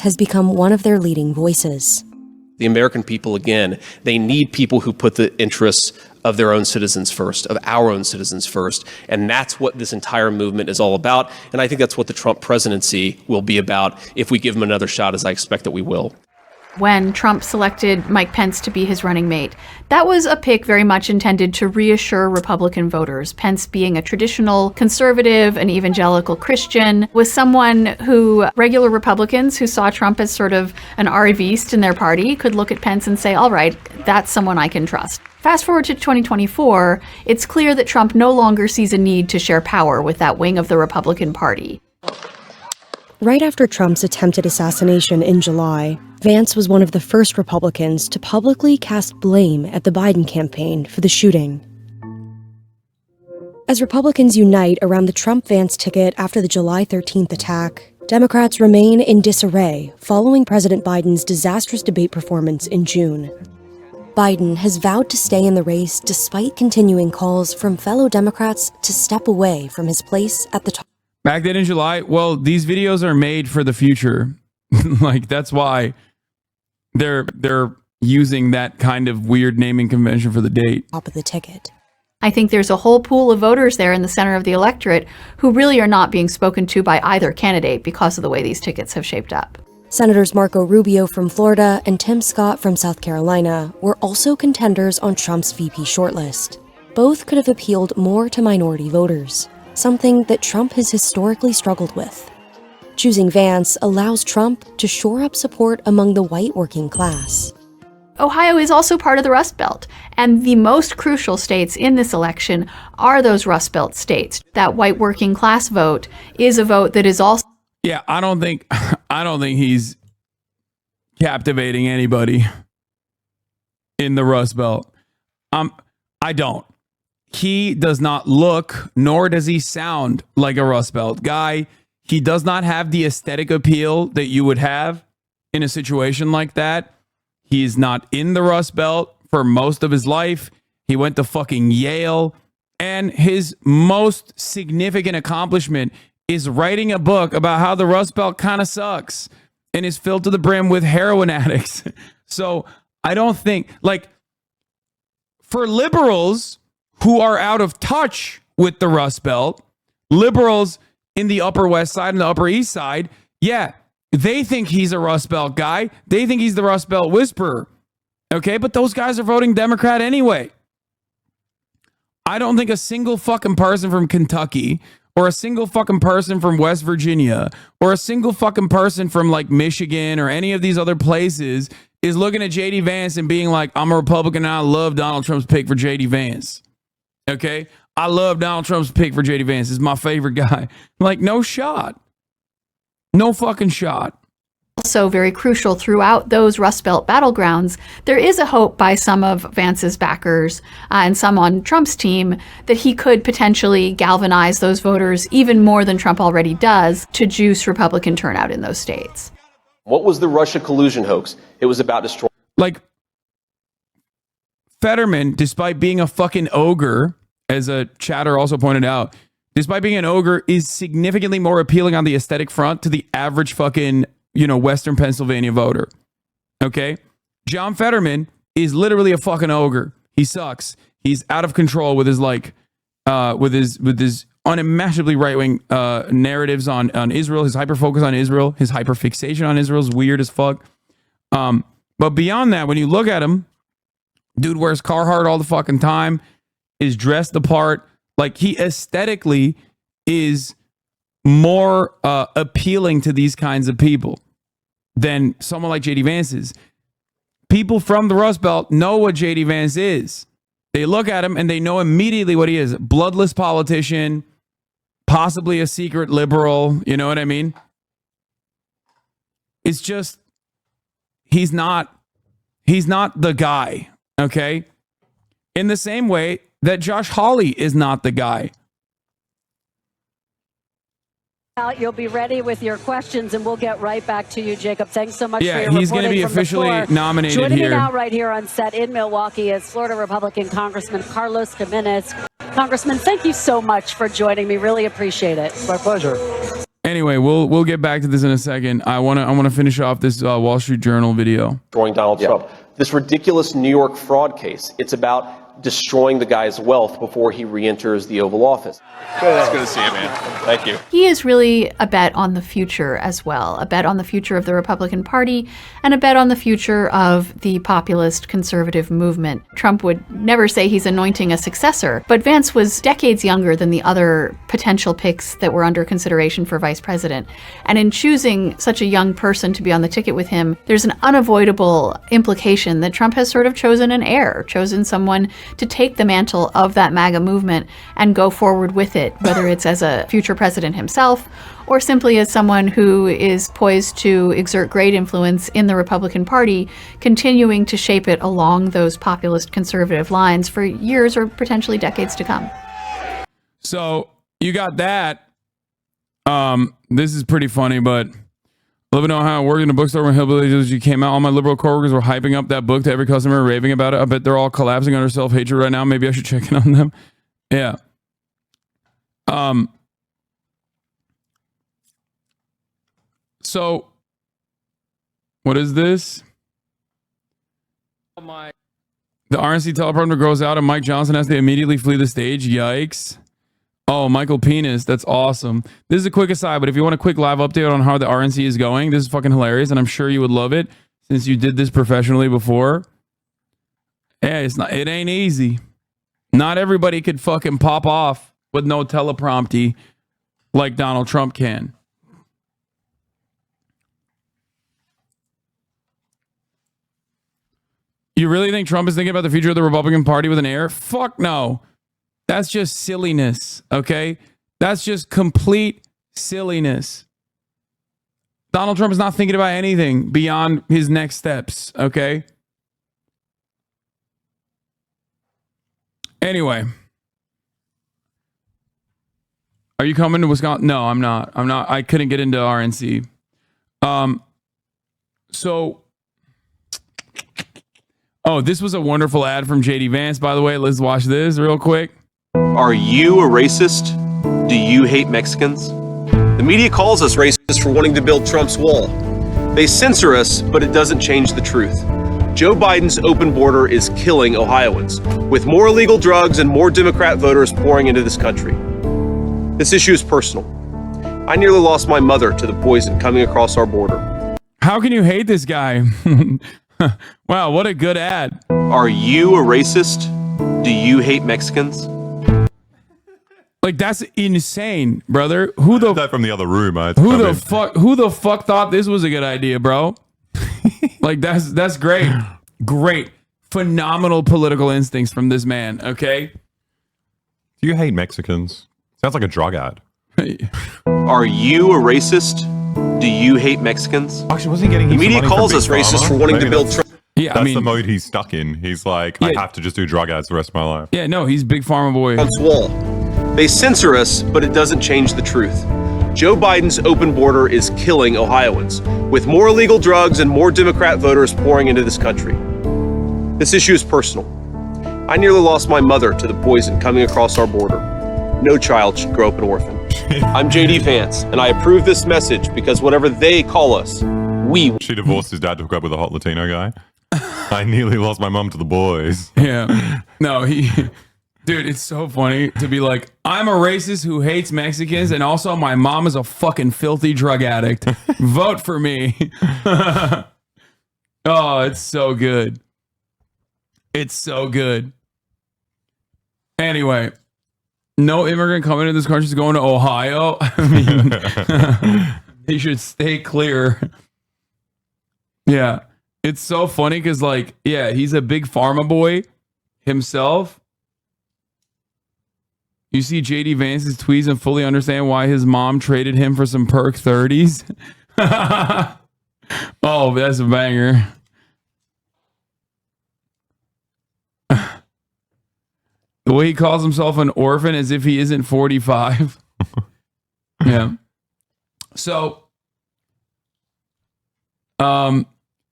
Has become one of their leading voices. the American people again. They need people who put the interests of their own citizens first, of our own citizens first. And that's what this entire movement is all about. And I think that's what the Trump presidency will be about if we give him another shot, as I expect that we will. When Trump selected Mike Pence to be his running mate, that was a pick very much intended to reassure Republican voters. Pence, being a traditional conservative, an evangelical Christian, was someone who regular Republicans who saw Trump as sort of an arriviste in their party could look at Pence and say, all right, that's someone I can trust. Fast forward to 2024, it's clear that Trump no longer sees a need to share power with that wing of the Republican Party. Right after Trump's attempted assassination in July, Vance was one of the first Republicans to publicly cast blame at the Biden campaign for the shooting. As Republicans unite around the Trump-Vance ticket after the July 13th attack, Democrats remain in disarray following President Biden's disastrous debate performance in June. Biden has vowed to stay in the race despite continuing calls from fellow Democrats to step away from his place at the top. Back then in July, well, these videos are made for the future. Like, that's why they're using that kind of weird naming convention for the date. Top of the ticket. I think there's a whole pool of voters there in the center of the electorate who really are not being spoken to by either candidate because of the way these tickets have shaped up. Senators Marco Rubio from Florida and Tim Scott from South Carolina were also contenders on Trump's VP shortlist. Both could have appealed more to minority voters, something that Trump has historically struggled with. Choosing Vance allows Trump to shore up support among the white working class. Ohio is also part of the Rust Belt, and the most crucial states in this election are those Rust Belt states. That white working class vote is a vote that is also... Yeah, I don't think he's captivating anybody in the Rust Belt. I don't. He does not look, nor does he sound like a Rust Belt guy. He does not have the aesthetic appeal that you would have in a situation like that. He is not in the Rust Belt for most of his life. He went to fucking Yale. And his most significant accomplishment is writing a book about how the Rust Belt kind of sucks and is filled to the brim with heroin addicts. So I don't think, like, for liberals who are out of touch with the Rust Belt, liberals in the Upper West Side and the Upper East Side, yeah, they think he's a Rust Belt guy. They think he's the Rust Belt whisperer. Okay, but those guys are voting Democrat anyway. I don't think a single fucking person from Kentucky or a single fucking person from West Virginia or a single fucking person from like Michigan or any of these other places is looking at JD Vance and being like, I'm a Republican and I love Donald Trump's pick for JD Vance. Okay? I love Donald Trump's pick for JD Vance. He's my favorite guy. Like, no shot. No fucking shot. Also very crucial throughout those Rust Belt battlegrounds, there is a hope by some of Vance's backers and some on Trump's team that he could potentially galvanize those voters even more than Trump already does to juice Republican turnout in those states. What was the Russia collusion hoax? It was about destroying... Like, Fetterman, despite being a fucking ogre, as a chatter also pointed out, despite being an ogre, is significantly more appealing on the aesthetic front to the average fucking, Western Pennsylvania voter. Okay? John Fetterman is literally a fucking ogre. He sucks. He's out of control with his with his unimaginably right-wing narratives on Israel, his hyper-focus on Israel, his hyper-fixation on Israel is weird as fuck. But beyond that, when you look at him, dude wears Carhartt all the fucking time, is dressed the part. Like, he aesthetically is more appealing to these kinds of people than someone like JD Vance is. People from the Rust Belt know what JD Vance is. They look at him and they know immediately what he is. Bloodless politician, possibly a secret liberal. You know what I mean? It's just, he's not the guy. Okay? In the same way that Josh Hawley is not the guy. You'll be ready with your questions, and we'll get right back to you, Jacob. Thanks so much for your reporting. Yeah, he's going to be from officially nominated Joining here. me now right here on set in Milwaukee is Florida Republican Congressman Carlos Jimenez. Congressman, thank you so much for joining me. Really appreciate it. My pleasure. Anyway, we'll get back to this in a second. I want to finish off this Wall Street Journal video. Destroying Donald Trump. This ridiculous New York fraud case. It's about destroying the guy's wealth before he re-enters the Oval Office. It's good to see you, man. Thank you. He is really a bet on the future as well, a bet on the future of the Republican Party and a bet on the future of the populist conservative movement. Trump would never say he's anointing a successor, but Vance was decades younger than the other potential picks that were under consideration for vice president. And in choosing such a young person to be on the ticket with him, there's an unavoidable implication that Trump has sort of chosen an heir, chosen someone to take the mantle of that MAGA movement and go forward with it, whether it's as a future president himself or simply as someone who is poised to exert great influence in the Republican Party, continuing to shape it along those populist conservative lines for years or potentially decades to come. So you got that. This is pretty funny, but let me know how it worked in a bookstore when Hillbilly you came out. All my liberal coworkers were hyping up that book to every customer, raving about it. I bet they're all collapsing under self-hatred right now. Maybe I should check in on them. Yeah. So what is this? The RNC teleprompter goes out and Mike Johnson has to immediately flee the stage. Yikes. Oh, Michael Penis. That's awesome. This is a quick aside, but if you want a quick live update on how the RNC is going, this is fucking hilarious, and I'm sure you would love it since you did this professionally before. Yeah, it ain't easy. Not everybody could fucking pop off with no teleprompter like Donald Trump can. You really think Trump is thinking about the future of the Republican Party with an heir? Fuck no. That's just silliness, okay? That's just complete silliness. Donald Trump is not thinking about anything beyond his next steps, okay? Anyway. Are you coming to Wisconsin? No, I'm not. I couldn't get into RNC. Oh, this was a wonderful ad from JD Vance, by the way. Let's watch this real quick. Are you a racist? Do you hate Mexicans? The media calls us racist for wanting to build Trump's wall. They censor us, but it doesn't change the truth. Joe Biden's open border is killing Ohioans, with more illegal drugs and more Democrat voters pouring into this country. This issue is personal. I nearly lost my mother to the poison coming across our border. How can you hate this guy? Wow, what a good ad. Are you a racist? Do you hate Mexicans? Like, that's insane, brother. Who the that from the other room? Who the fuck thought this was a good idea, bro? Like, that's great. Great. Phenomenal political instincts from this man, okay? Do you hate Mexicans? Sounds like a drug ad. Are you a racist? Do you hate Mexicans? Actually, wasn't he getting the media calls us racist for wanting to build Trump? Yeah, that's the mode he's stuck in. He's like, I have to just do drug ads the rest of my life. Yeah, no, he's big pharma boy. Trump's wall. They censor us, but it doesn't change the truth. Joe Biden's open border is killing Ohioans, with more illegal drugs and more Democrat voters pouring into this country. This issue is personal. I nearly lost my mother to the poison coming across our border. No child should grow up an orphan. I'm JD Vance, and I approve this message because whatever they call us, we... She divorced his dad to hook up with a hot Latino guy. I nearly lost my mom to the boys. Yeah. No, dude, it's so funny to be like, I'm a racist who hates Mexicans, and also my mom is a fucking filthy drug addict. Vote for me. Oh, it's so good. It's so good. Anyway, no immigrant coming into this country is going to Ohio. I mean, they should stay clear. Yeah. It's so funny because, like, yeah, he's a big pharma boy himself. You see JD Vance's tweets and fully understand why his mom traded him for some Perk 30s. Oh, that's a banger. The way he calls himself an orphan as if he isn't 45. Yeah. So,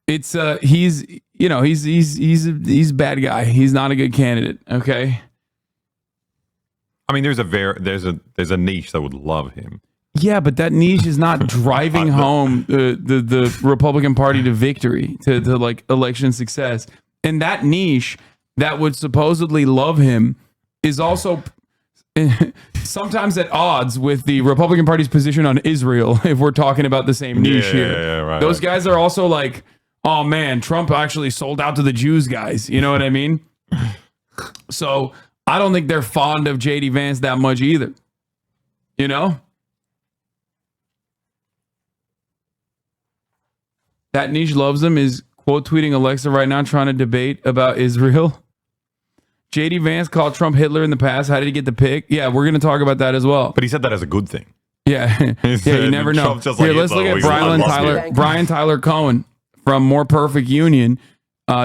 it's he's a bad guy. He's not a good candidate. Okay. I mean, there's a niche that would love him. Yeah, but that niche is not driving home the Republican Party to victory, to like election success. And that niche that would supposedly love him is also sometimes at odds with the Republican Party's position on Israel, if we're talking about the same niche here. Yeah, right, Those guys are also like, oh man, Trump actually sold out to the Jews guys. You know what I mean? So I don't think they're fond of JD Vance that much either. You know? That niche loves him is quote tweeting Alexa right now trying to debate about Israel. JD Vance called Trump Hitler in the past. How did he get the pick? Yeah, we're going to talk about that as well. But he said that as a good thing. Yeah, you never know. Here, let's look at Brian Tyler Cohen from More Perfect Union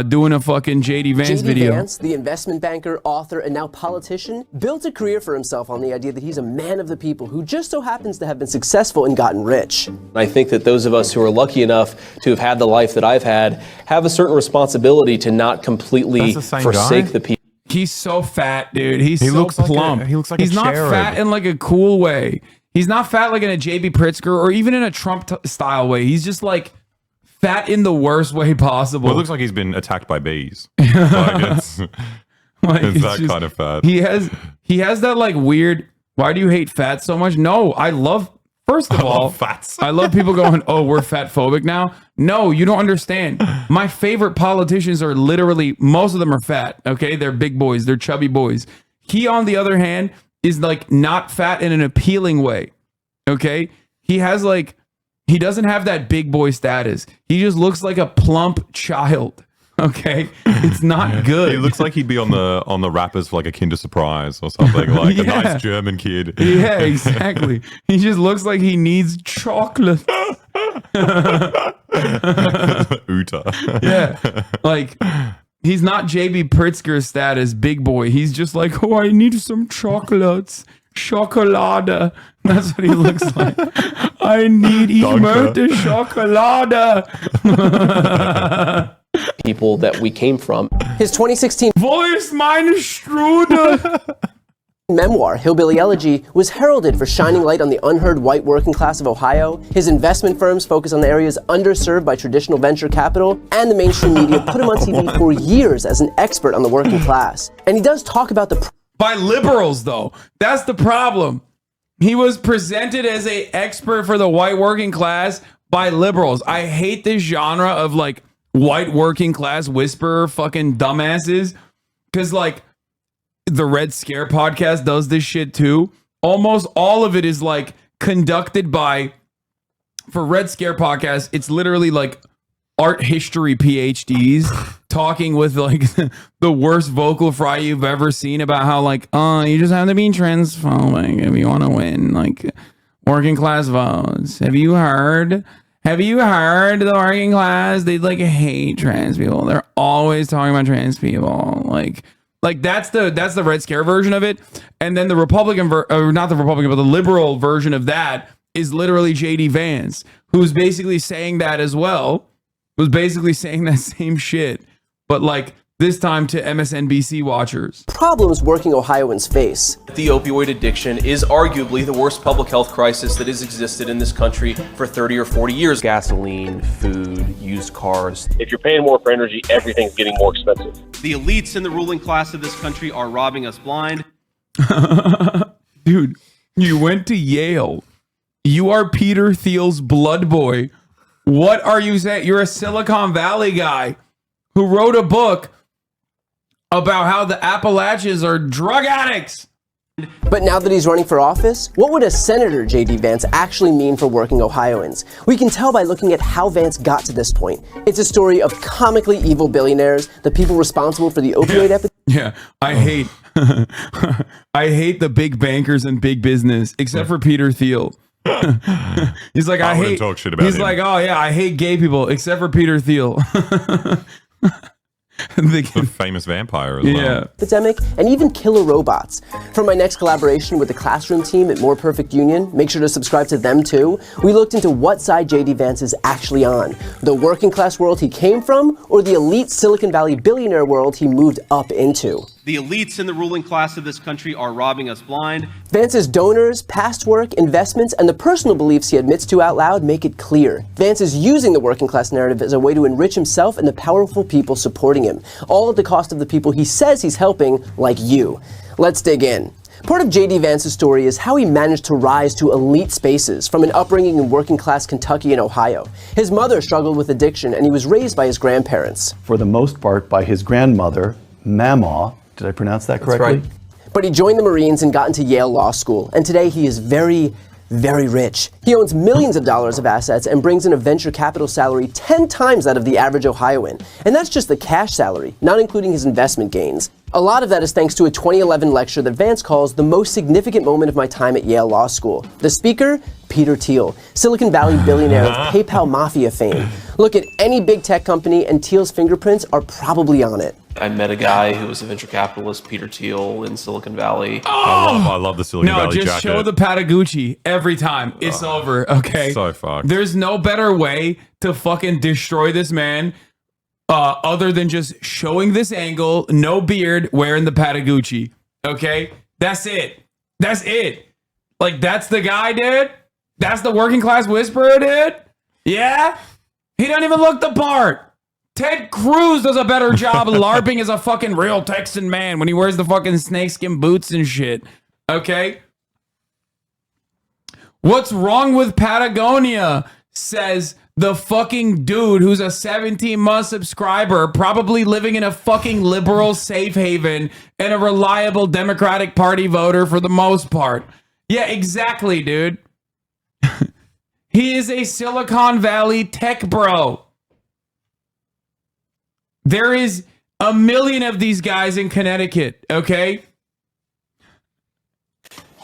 doing a fucking JD Vance video. Vance, the investment banker, author, and now politician, built a career for himself on the idea that he's a man of the people who just so happens to have been successful and gotten rich. I think that those of us who are lucky enough to have had the life that I've had have a certain responsibility to not completely forsake the people. He's so fat, dude. He looks plump. He looks like he's a not cherub. fat in like a cool way. He's not fat like in a JB Pritzker or even in a Trump style way. He's just like fat in the worst way possible. Well, it looks like he's been attacked by bees. It's that kind of fat. He has that like weird, why do you hate fat so much? No, I love, first of all, fats. I love people going, oh, we're fat phobic now. No, you don't understand. My favorite politicians are literally, most of them are fat. Okay. They're big boys. They're chubby boys. He, on the other hand, is like not fat in an appealing way. Okay. He doesn't have that big boy status. He just looks like a plump child. Okay. It's not good. He looks like he'd be on the wrappers for like a Kinder Surprise or something, like a nice German kid. Yeah, exactly. He just looks like he needs chocolate. Uta. Yeah. Like, he's not JB Pritzker status, big boy. He's just like, oh, I need some chocolates. Chocolade. That's what he looks like. I need the chocolade. People that we came from. His 2016 Wo ist meine Strudel? memoir, Hillbilly Elegy, was heralded for shining light on the unheard white working class of Ohio. His investment firms focus on the areas underserved by traditional venture capital, and the mainstream media put him on TV for years as an expert on the working class. And he does talk about the... By liberals, though. That's the problem. He was presented as an expert for the white working class by liberals. I hate this genre of like white working class whisperer fucking dumbasses. Because like the Red Scare podcast does this shit too. Almost all of it is like conducted by, for Red Scare podcast, it's literally like art history PhDs talking with like the worst vocal fry you've ever seen about how like, oh, you just have to be transphobic if you want to win like working class votes. Have you heard the working class? They like hate trans people. They're always talking about trans people. Like that's the Red Scare version of it. And then the Republican or not the Republican, but the liberal version of that is literally JD Vance, who's basically saying that as well. Was basically saying that same shit, but like this time to MSNBC watchers. Problems working Ohioans face. The opioid addiction is arguably the worst public health crisis that has existed in this country for 30 or 40 years. Gasoline, food, used cars. If you're paying more for energy, everything's getting more expensive. The elites in the ruling class of this country are robbing us blind. Dude, you went to Yale. You are Peter Thiel's blood boy. What are you saying? You're a Silicon Valley guy who wrote a book about how the Appalachians are drug addicts. But now that he's running for office, what would a Senator JD Vance actually mean for working Ohioans? We can tell by looking at how Vance got to this point. It's a story of comically evil billionaires, the people responsible for the opioid epidemic. Yeah, I hate the big bankers and big business, except for Peter Thiel. He's like, I hate talk shit about him. Like, oh yeah, I hate gay people, except for Peter Thiel. The famous vampire as well. Epidemic and even killer robots. For my next collaboration with the Classroom team at More Perfect Union, make sure to subscribe to them too. We looked into what side JD Vance is actually on. The working class world he came from, or the elite Silicon Valley billionaire world he moved up into. The elites in the ruling class of this country are robbing us blind. Vance's donors, past work, investments, and the personal beliefs he admits to out loud make it clear. Vance is using the working class narrative as a way to enrich himself and the powerful people supporting him, all at the cost of the people he says he's helping, like you. Let's dig in. Part of J.D. Vance's story is how he managed to rise to elite spaces from an upbringing in working class Kentucky and Ohio. His mother struggled with addiction, and he was raised by his grandparents. For the most part, by his grandmother, Mama. Did I pronounce that correctly? That's right. But he joined the Marines and got into Yale Law School, and today he is very, very rich. He owns millions of dollars of assets and brings in a venture capital salary 10 times that of the average Ohioan. And that's just the cash salary, not including his investment gains. A lot of that is thanks to a 2011 lecture that Vance calls the most significant moment of my time at Yale Law School. The speaker, Peter Thiel, Silicon Valley billionaire of PayPal Mafia fame. Look at any big tech company and Thiel's fingerprints are probably on it. I met a guy who was a venture capitalist, Peter Thiel, in Silicon Valley. I love the Silicon Valley jacket. No, just show the Patagucci every time. It's over, okay? So fucked. There's no better way to fucking destroy this man other than just showing this angle, no beard, wearing the Patagucci, okay? That's it. That's it. Like, that's the guy, dude? That's the working class whisperer, dude? Yeah? He doesn't even look the part. Ted Cruz does a better job LARPing as a fucking real Texan man when he wears the fucking snakeskin boots and shit. Okay? What's wrong with Patagonia? Says the fucking dude who's a 17-month subscriber, probably living in a fucking liberal safe haven and a reliable Democratic Party voter for the most part. Yeah, exactly, dude. He is a Silicon Valley tech bro. There is a million of these guys in Connecticut, okay?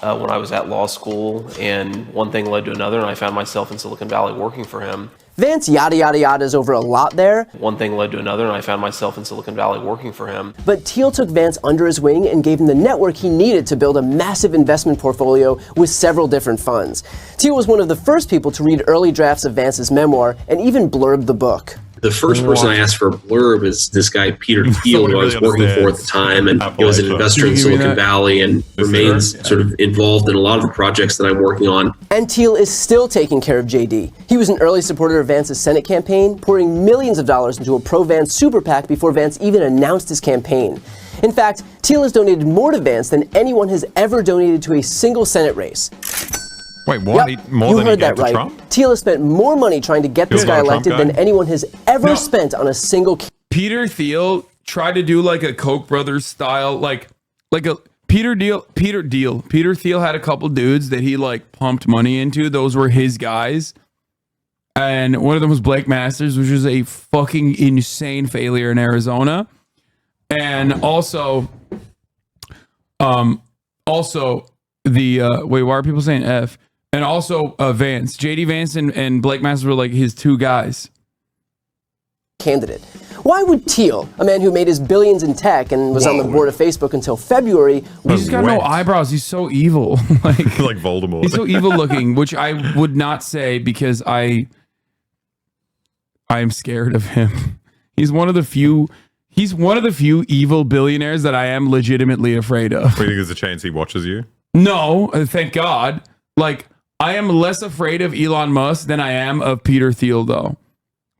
When I was at law school, and one thing led to another, and I found myself in Silicon Valley working for him. Vance yada yada yada's over a lot there. One thing led to another, and I found myself in Silicon Valley working for him. But Thiel took Vance under his wing and gave him the network he needed to build a massive investment portfolio with several different funds. Thiel was one of the first people to read early drafts of Vance's memoir and even blurb the book. The first person I asked for a blurb is this guy, Peter Thiel, who I was working for at the time. And he was an investor in Silicon Valley and remains sort of involved in a lot of the projects that I'm working on. And Thiel is still taking care of JD. He was an early supporter of Vance's Senate campaign, pouring millions of dollars into a pro-Vance super PAC before Vance even announced his campaign. In fact, Thiel has donated more to Vance than anyone has ever donated to a single Senate race. Wait, what? Yep, More you than heard he gave that right. to Trump? Thiel has spent more money trying to get this guy elected than anyone has ever spent on a single. Peter Thiel tried to do like a Koch brothers style, like a Peter Thiel had a couple dudes that he like pumped money into. Those were his guys. And one of them was Blake Masters, which was a fucking insane failure in Arizona. And also the wait, why are people saying F? And also Vance. JD Vance and Blake Masters were like his two guys. Candidate. Why would Thiel, a man who made his billions in tech and was on the board of Facebook until February, He's got no eyebrows. He's so evil. like Voldemort. He's so evil looking, which I would not say because I am scared of him. He's one of the few evil billionaires that I am legitimately afraid of. Do you think there's a chance he watches you? No, thank God. Like, I am less afraid of Elon Musk than I am of Peter Thiel, though.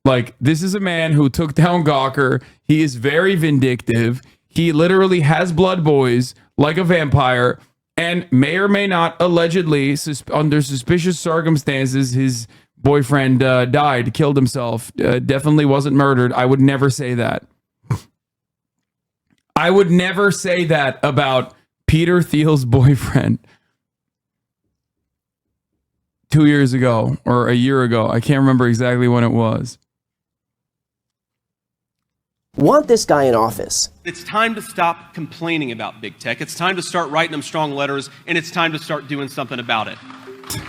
Like, this is a man who took down Gawker. He is very vindictive. He literally has blood boys like a vampire and may or may not, allegedly, under suspicious circumstances, his boyfriend died, killed himself, definitely wasn't murdered. I would never say that. I would never say that about Peter Thiel's boyfriend. 2 years ago or a year ago. I can't remember exactly when it was. Want this guy in office. It's time to stop complaining about big tech. It's time to start writing them strong letters, and it's time to start doing something about it.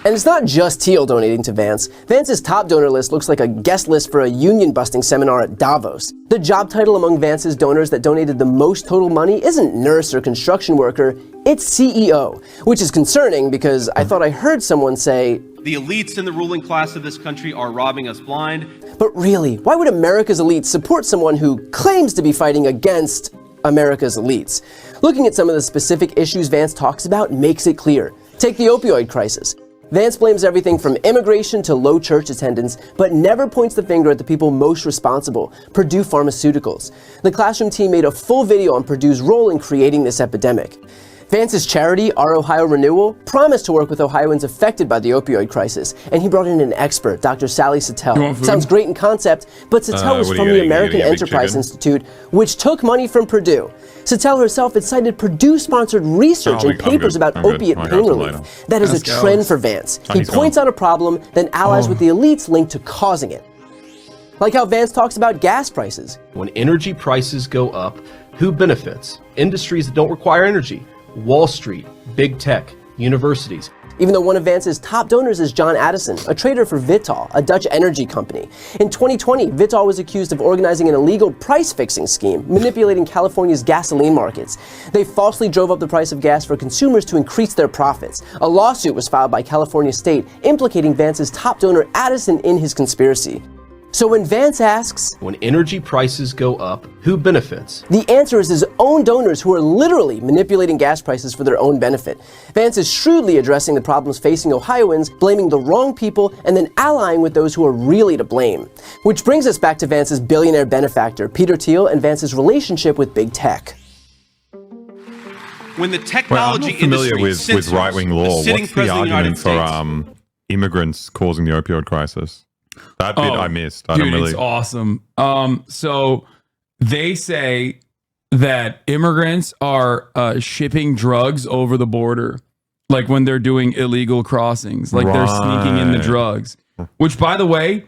And it's not just Thiel donating to Vance. Vance's top donor list looks like a guest list for a union-busting seminar at Davos. The job title among Vance's donors that donated the most total money isn't nurse or construction worker, it's CEO, which is concerning because I thought I heard someone say, The elites in the ruling class of this country are robbing us blind. But really, why would America's elites support someone who claims to be fighting against America's elites. Looking at some of the specific issues Vance talks about makes it clear. Take the opioid crisis. Vance blames everything from immigration to low church attendance, but never points the finger at the people most responsible, Purdue Pharmaceuticals. The Classroom team made a full video on Purdue's role in creating this epidemic. Vance's charity, Our Ohio Renewal, promised to work with Ohioans affected by the opioid crisis, and he brought in an expert, Dr. Sally Satel. Sounds great in concept, but Satel was from the American Enterprise Institute, which took money from Purdue. Satel herself had cited Purdue-sponsored research and papers about opiate pain relief. That is a trend for Vance. He points out a problem, then allies with the elites linked to causing it. Like how Vance talks about gas prices. When energy prices go up, who benefits? Industries that don't require energy. Wall Street, big tech, universities. Even though one of Vance's top donors is John Addison, a trader for Vitol, a Dutch energy company. In 2020, Vitol was accused of organizing an illegal price-fixing scheme, manipulating California's gasoline markets. They falsely drove up the price of gas for consumers to increase their profits. A lawsuit was filed by California State, implicating Vance's top donor Addison in his conspiracy. So when Vance asks, when energy prices go up, who benefits? The answer is his own donors who are literally manipulating gas prices for their own benefit. Vance is shrewdly addressing the problems facing Ohioans, blaming the wrong people, and then allying with those who are really to blame. Which brings us back to Vance's billionaire benefactor, Peter Thiel, and Vance's relationship with big tech. When the technology I'm not familiar with right-wing law. What's the argument for immigrants causing the opioid crisis? That bit I missed. I don't really... It's awesome. So they say that immigrants are shipping drugs over the border, like when they're doing illegal crossings, like they're sneaking in the drugs. Which, by the way,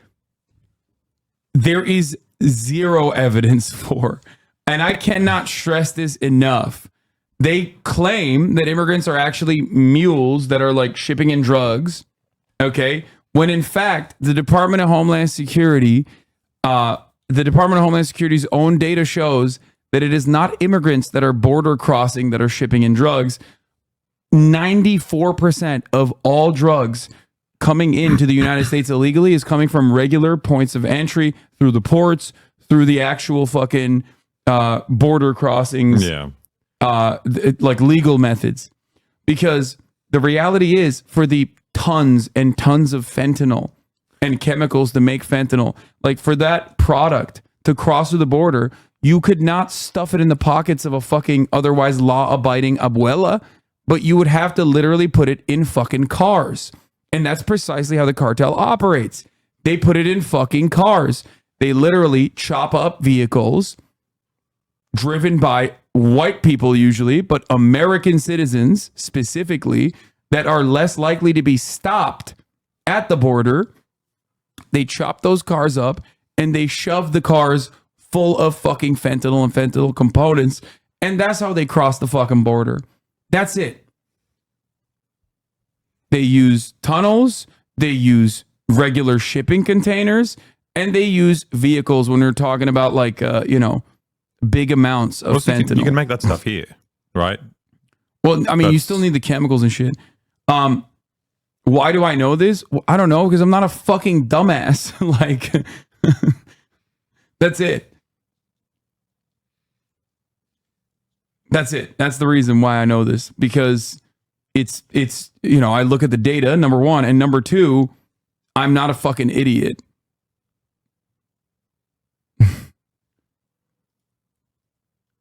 there is zero evidence for, and I cannot stress this enough. They claim that immigrants are actually mules that are like shipping in drugs. Okay. When in fact, the Department of Homeland Security's own data shows that it is not immigrants that are border crossing that are shipping in drugs. 94% of all drugs coming into the United States illegally is coming from regular points of entry through the ports, through the actual fucking border crossings, like legal methods. Because the reality is, for the tons and tons of fentanyl and chemicals to make fentanyl, like for that product to cross through the border, you could not stuff it in the pockets of a fucking otherwise law-abiding abuela, but you would have to literally put it in fucking cars. And that's precisely how the cartel operates. They put it in fucking cars. They literally chop up vehicles driven by white people usually, but American citizens specifically, that are less likely to be stopped at the border. They chop those cars up and they shove the cars full of fucking fentanyl and fentanyl components. And that's how they cross the fucking border. That's it. They use tunnels. They use regular shipping containers. And they use vehicles when they're talking about like, big amounts of fentanyl. You can make that stuff here, right? Well, I mean, you still need the chemicals and shit. Why do I know this? Well, I don't know, because I'm not a fucking dumbass. Like, that's it. That's it. That's the reason why I know this, because it's I look at the data, number one, and number two, I'm not a fucking idiot.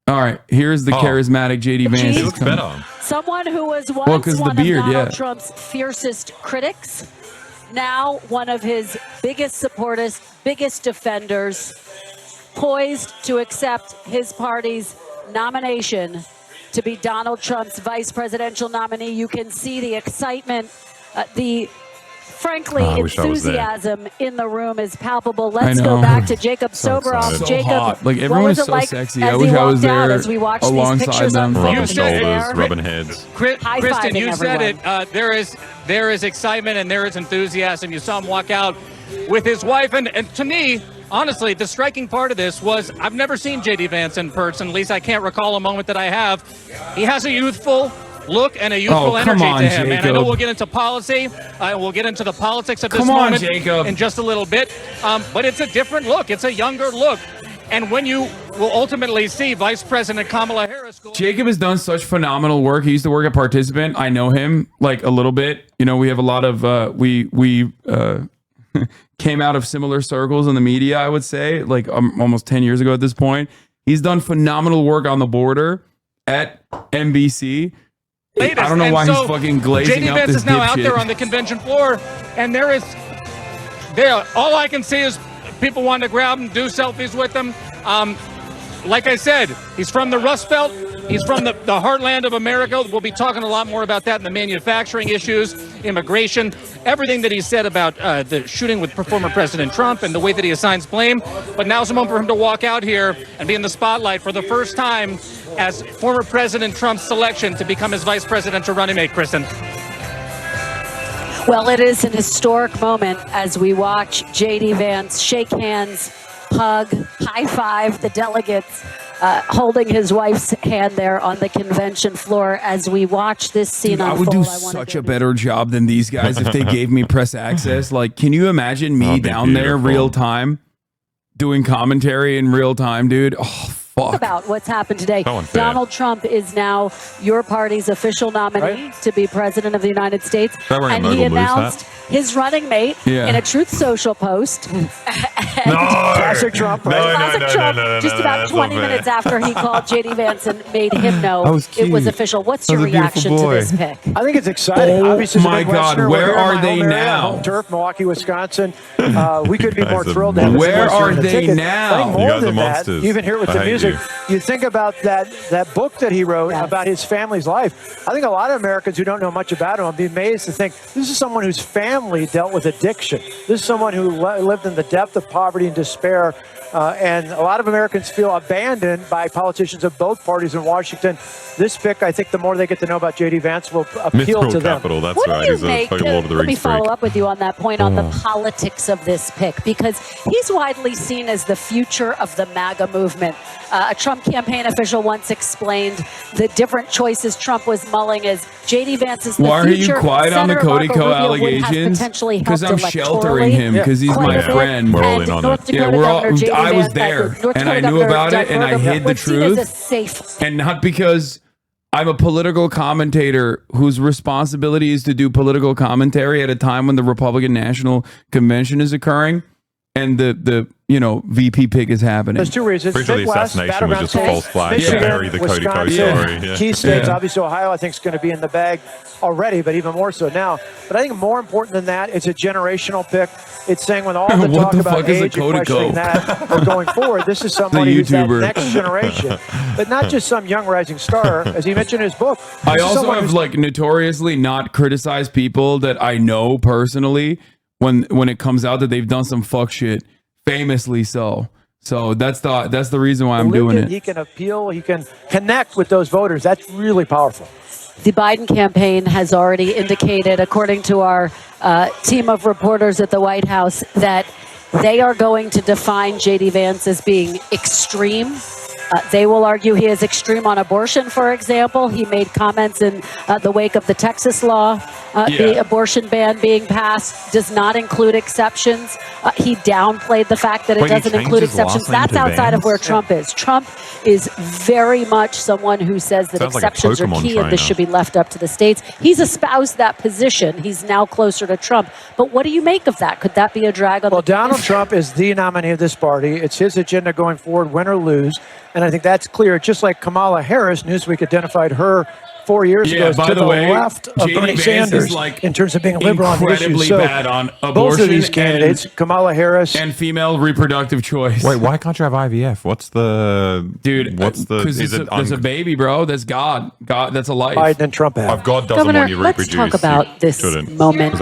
All right, here's the charismatic JD Vance. He looks better. Someone who was once one of Donald Trump's fiercest critics, now one of his biggest supporters, biggest defenders, poised to accept his party's nomination to be Donald Trump's vice presidential nominee. You can see the excitement, frankly, enthusiasm in the room is palpable. Let's go back to Jacob Soboroff. So Jacob, hot. Like, everyone is so sexy. I wish I was there alongside them. Rubbing shoulders, rubbing heads. Kristen, you said it. There is excitement and there is enthusiasm. You saw him walk out with his wife. And to me, honestly, the striking part of this was I've never seen JD Vance in person. At least I can't recall a moment that I have. He has a youthful look and a youthful energy to him. Jacob. And I know we'll get into policy. We'll get into the politics of this moment in just a little bit. But it's a different look. It's a younger look. And when you will ultimately see Vice President Kamala Harris go. Jacob has done such phenomenal work. He used to work at Participant. I know him like a little bit. You know, we have a lot of we came out of similar circles in the media, I would say, like almost 10 years ago at this point. He's done phenomenal work on the border at NBC. I don't know why he's fucking glazing up Vance this is now out dipshit. there on the convention floor, and all I can see is people wanting to grab him, do selfies with him. Like I said, he's from the Rust Belt. He's from the heartland of America. We'll be talking a lot more about that in the manufacturing issues, immigration, everything that he said about the shooting with former President Trump and the way that he assigns blame. But now's the moment for him to walk out here and be in the spotlight for the first time as former President Trump's selection to become his vice presidential running mate, Kristen. Well, it is an historic moment as we watch J.D. Vance shake hands, hug, high five the delegates, holding his wife's hand there on the convention floor as we watch this scene unfold. I would do such a better job than these guys if they gave me press access. Like, can you imagine me down there real time doing commentary in real time, dude? Oh, fuck. About what's happened today. Donald Trump is now your party's official nominee to be president of the United States. And he announced his running mate in a Truth Social post. Classic Trump, right? Classic Trump, just about 20 minutes after he called J.D. Vance and made him know it was official. What's your reaction to this pick? I think it's exciting. Obviously, my God, where are they now? Home turf, Milwaukee, Wisconsin. We could be more thrilled to have Where are they now? You guys are monsters. You even hear it with the music. You think about that book that he wrote about his family's life. I think a lot of Americans who don't know much about him will be amazed to think this is someone whose family dealt with addiction. This is someone who lived in the depth of poverty and despair. And a lot of Americans feel abandoned by politicians of both parties in Washington. This pick, I think the more they get to know about J.D. Vance will appeal to them. That's what right. do you make? Let me follow up with you on that point on the politics of this pick, because he's widely seen as the future of the MAGA movement. A Trump campaign official once explained the different choices Trump was mulling as J.D. Vance is the Why future. are you quiet on the Cody Co allegations? Because I'm sheltering him because he's my friend. We're all in on it. Yeah, I was there and I knew about it and I hid the truth. And not because I'm a political commentator whose responsibility is to do political commentary at a time when the Republican National Convention is occurring and the VP pick is happening. There's two reasons. Pretty sure the assassination was just a false flag to bury the Cody Co story. Key states, obviously Ohio, I think is going to be in the bag already, but even more so now. But I think more important than that, it's a generational pick. It's saying when all the talk about age and questioning that or going forward, this is somebody who's that next generation. But not just some young rising star, as he mentioned in his book. I also have notoriously not criticized people that I know personally when it comes out that they've done some fuck shit, famously so. So that's the reason why I'm doing it. He can appeal, he can connect with those voters. That's really powerful. The Biden campaign has already indicated, according to our team of reporters at the White House, that they are going to define J.D. Vance as being extreme. They will argue he is extreme on abortion, for example. He made comments in the wake of the Texas law. The abortion ban being passed does not include exceptions. He downplayed the fact that it doesn't include exceptions. That's outside of where Trump is. Trump is very much someone who says that exceptions are key and this should be left up to the states. He's espoused that position. He's now closer to Trump. But what do you make of that? Could that be a drag on Well, Donald Trump is the nominee of this party. It's his agenda going forward, win or lose. And I think that's clear. Just like Kamala Harris, Newsweek identified her 4 years ago to the left of Bernie Sanders in terms of being liberal on the issue. So bad on abortion, both of these candidates, Kamala Harris and female reproductive choice. Wait, why can't you have IVF? What's the Because there's a baby, bro. That's God. That's a life. Biden and Trump have. If God doesn't Governor, want you let's reproduce, talk about this moment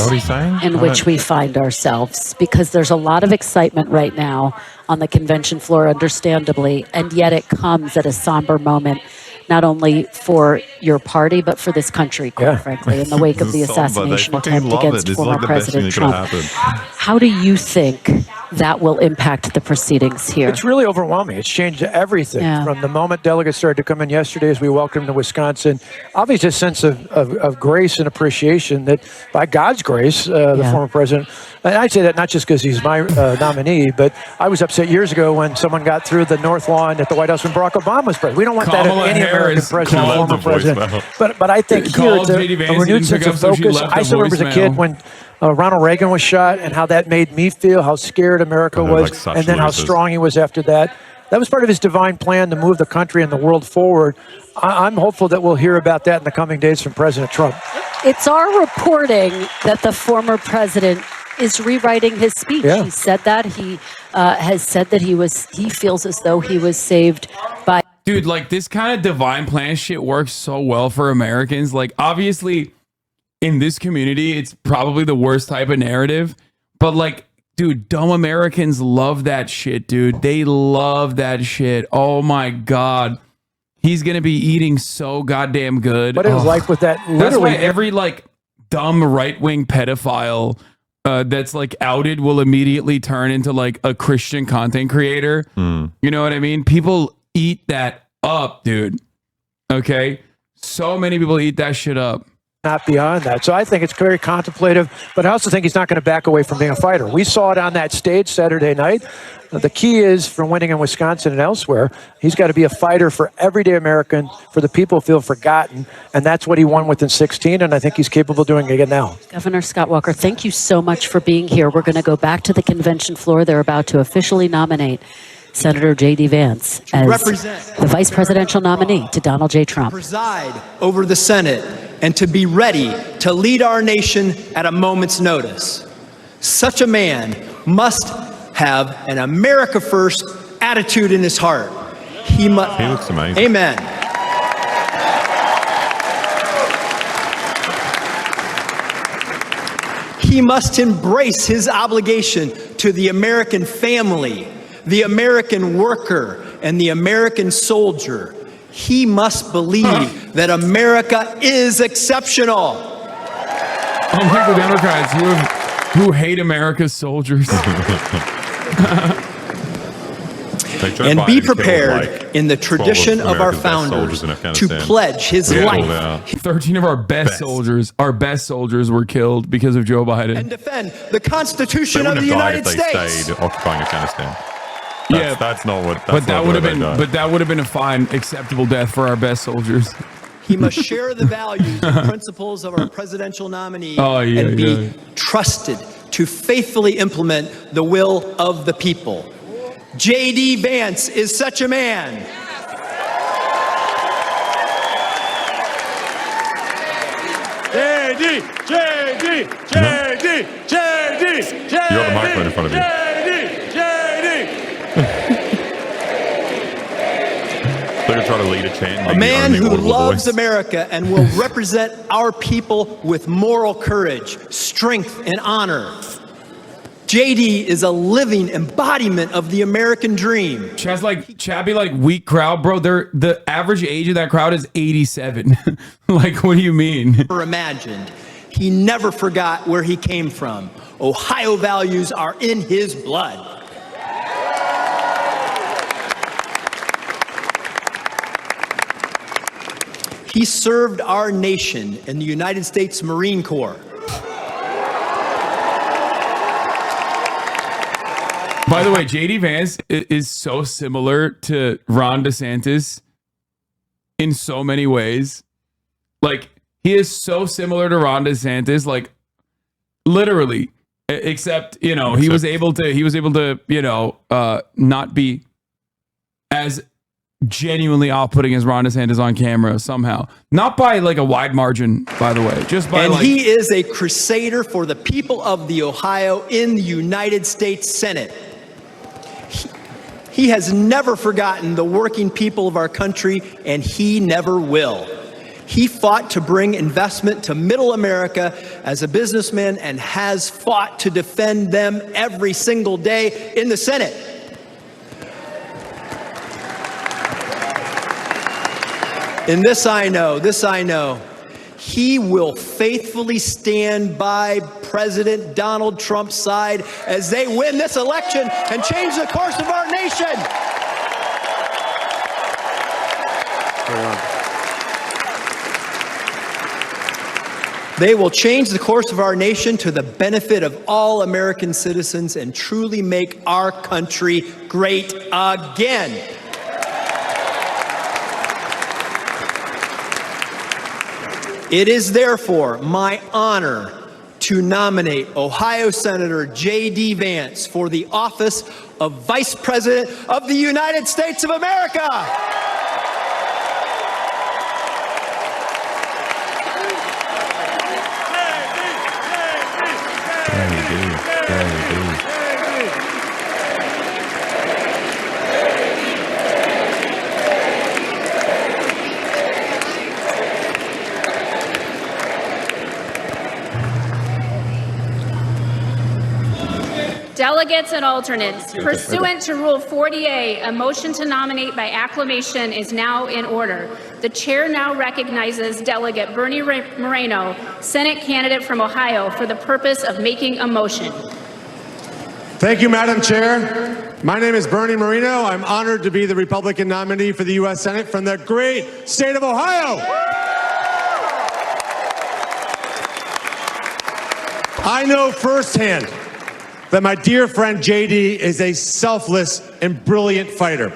in which we find ourselves, because there's a lot of excitement right now on the convention floor, understandably, and yet it comes at a somber moment, not only for your party, but for this country, quite frankly, in the wake of the assassination attempt against former President Trump. How do you think that will impact the proceedings here? It's really overwhelming. It's changed everything from the moment delegates started to come in yesterday as we welcomed them to Wisconsin. Obviously, a sense of grace and appreciation that by God's grace, the former president, and I say that not just because he's my nominee, but I was upset years ago when someone got through the North Lawn at the White House when Barack Obama was president. We don't want that of any American president or former president. But I think here it's a renewed sense of focus. I still remember as a kid when Ronald Reagan was shot and how that made me feel, how scared America was, and then how strong he was after that. That was part of his divine plan to move the country and the world forward. I'm hopeful that we'll hear about that in the coming days from President Trump. It's our reporting that the former president is rewriting his speech. He said that. He has said that he feels as though he was saved by... Dude, like, this kind of divine plan shit works so well for Americans. Like, obviously, in this community, it's probably the worst type of narrative. But, like, dude, dumb Americans love that shit, dude. They love that shit. Oh, my God. He's going to be eating so goddamn good. What it was like with that literally... That's why every, like, dumb right-wing pedophile that's, like, outed will immediately turn into, like, a Christian content creator. You know what I mean? People eat that up, dude. Okay? So many people eat that shit up. Not beyond that. So I think it's very contemplative, but I also think he's not going to back away from being a fighter. We saw it on that stage Saturday night. The key is, for winning in Wisconsin and elsewhere, he's got to be a fighter for everyday American, for the people who feel forgotten, and that's what he won with in 2016, and I think he's capable of doing it again now. Governor Scott Walker, thank you so much for being here. We're going to go back to the convention floor. They're about to officially nominate Senator J.D. Vance as the vice presidential nominee to Donald J. Trump. Preside over the Senate and to be ready to lead our nation at a moment's notice. Such a man must have an America First attitude in his heart. He looks amazing. Amen. He must embrace his obligation to the American family, the American worker, and the American soldier. He must believe that America is exceptional. Unlike the Democrats who hate America's soldiers. And be prepared in the tradition of our founders to pledge his life. 13 of our best soldiers were killed because of Joe Biden. And defend the Constitution of the United States. They stayed occupying Afghanistan. That's not what. But that would have been a fine, acceptable death for our best soldiers. He must share the values and principles of our presidential nominee and be trusted to faithfully implement the will of the people. J.D. Vance is such a man. You got the microphone in front of you. They're going to try to lead a chant. A man who loves America and will represent our people with moral courage, strength, and honor. JD is a living embodiment of the American dream. Chad's like chabby, like weak crowd, bro. The average age of that crowd is 87. Like, what do you mean? Never imagined. He never forgot where he came from. Ohio values are in his blood. He served our nation in the United States Marine Corps. By the way, J.D. Vance is so similar to Ron DeSantis in so many ways. Like, he is so similar to Ron DeSantis, like, literally, except, you know, he was able to, you know, not be as genuinely off-putting as Ron DeSantis on camera somehow. Not by, like, a wide margin, by the way. Just by, and like, he is a crusader for the people of the Ohio in the United States Senate. He has never forgotten the working people of our country, and he never will. He fought to bring investment to middle America as a businessman and has fought to defend them every single day in the Senate. And this I know, he will faithfully stand by President Donald Trump's side as they win this election and change the course of our nation. They will change the course of our nation to the benefit of all American citizens and truly make our country great again. It is therefore my honor to nominate Ohio Senator J.D. Vance for the office of Vice President of the United States of America. Delegates and alternates, pursuant to Rule 40A, a motion to nominate by acclamation is now in order. The chair now recognizes Delegate Bernie Moreno, Senate candidate from Ohio, for the purpose of making a motion. Thank you, Madam Chair. My name is Bernie Moreno. I'm honored to be the Republican nominee for the U.S. Senate from the great state of Ohio. I know firsthand that my dear friend JD is a selfless and brilliant fighter.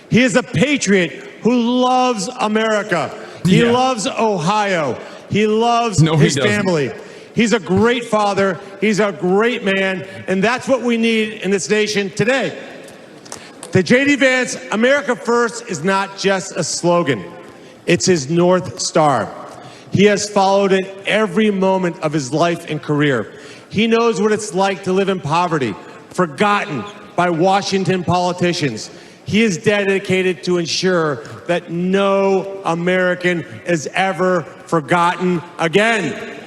He is a patriot who loves America. He loves Ohio. He loves his family. He's a great father. He's a great man. And that's what we need in this nation today. The JD Vance, America First, is not just a slogan. It's his North Star. He has followed it every moment of his life and career. He knows what it's like to live in poverty, forgotten by Washington politicians. He is dedicated to ensure that no American is ever forgotten again.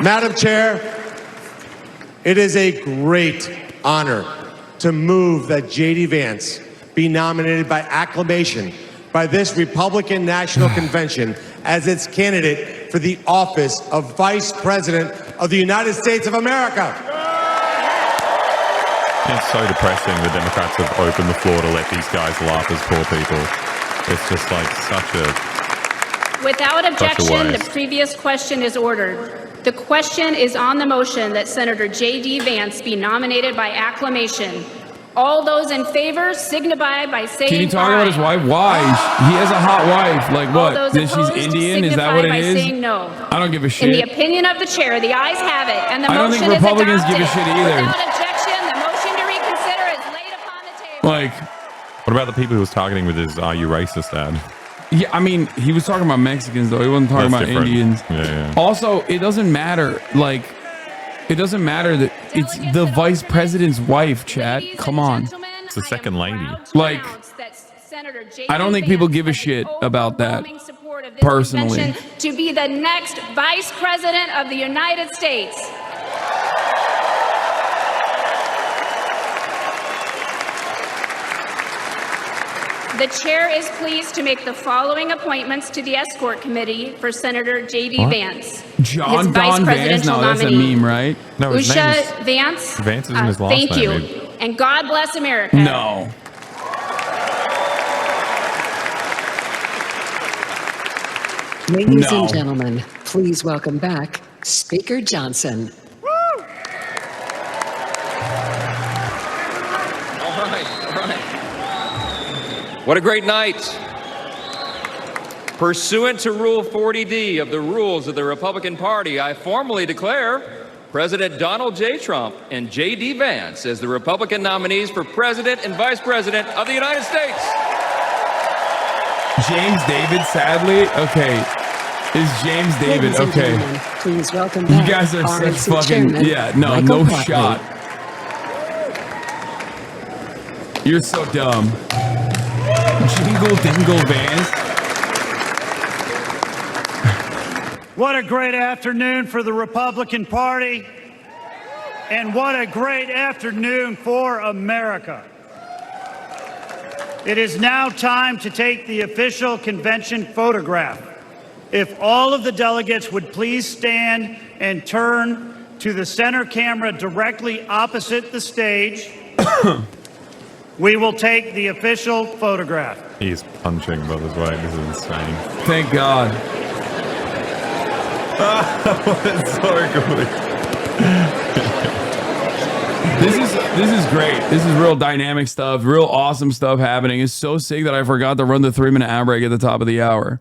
Madam Chair, it is a great honor to move that J.D. Vance be nominated by acclamation by this Republican National Convention as its candidate for the office of Vice President of the United States of America. It's so depressing the Democrats have opened the floor to let these guys laugh as poor people. It's just like such a... Without objection, the previous question is ordered. The question is on the motion that Senator J.D. Vance be nominated by acclamation. All those in favor signify by saying aye. Can you talk about his wife? Why? He has a hot wife. Like what? She's Indian? Is that what it is? Saying no. I don't give a shit. In the opinion of the chair, the ayes have it, and the I don't motion think Republicans is adopted. give a shit either. Without objection, the motion to reconsider is laid upon the table. Like, what about the people he was targeting with his "Are you racist?" ad? Yeah, I mean, he was talking about Mexicans though. He wasn't talking about Indians. Yeah. Also, it doesn't matter. Like, it doesn't matter that it's the vice president's wife. Chat, come on. It's the second lady. Like, I don't think people give a shit about that personally. To be the next vice president of the United States. The chair is pleased to make the following appointments to the escort committee for Senator J.D. Vance. John his vice Don Vance? presidential No, that's a nominee. meme, right? No, his name is... Usha Vance. Vance isn't his last thank name. you. Maybe. And God bless America. No. Ladies and gentlemen, please welcome back Speaker Johnson. All right. What a great night. Pursuant to Rule 40D of the rules of the Republican Party, I formally declare President Donald J. Trump and J.D. Vance as the Republican nominees for President and Vice President of the United States. James David, sadly. Okay. Is James David. Ladies and Okay. gentlemen, please welcome back You guys are RNC such fucking... Chairman Yeah, no, Michael no Watley. shot. You're so dumb. Jingle dingle Vance. What a great afternoon for the Republican Party, and what a great afternoon for America. It is now time to take the official convention photograph. If all of the delegates would please stand and turn to the center camera directly opposite the stage, we will take the official photograph. He's punching Brothers Way. This is insane. Thank God. That's so good. This is great. This is real dynamic stuff, real awesome stuff happening. It's so sick that I forgot to run the 3-minute ad break at the top of the hour.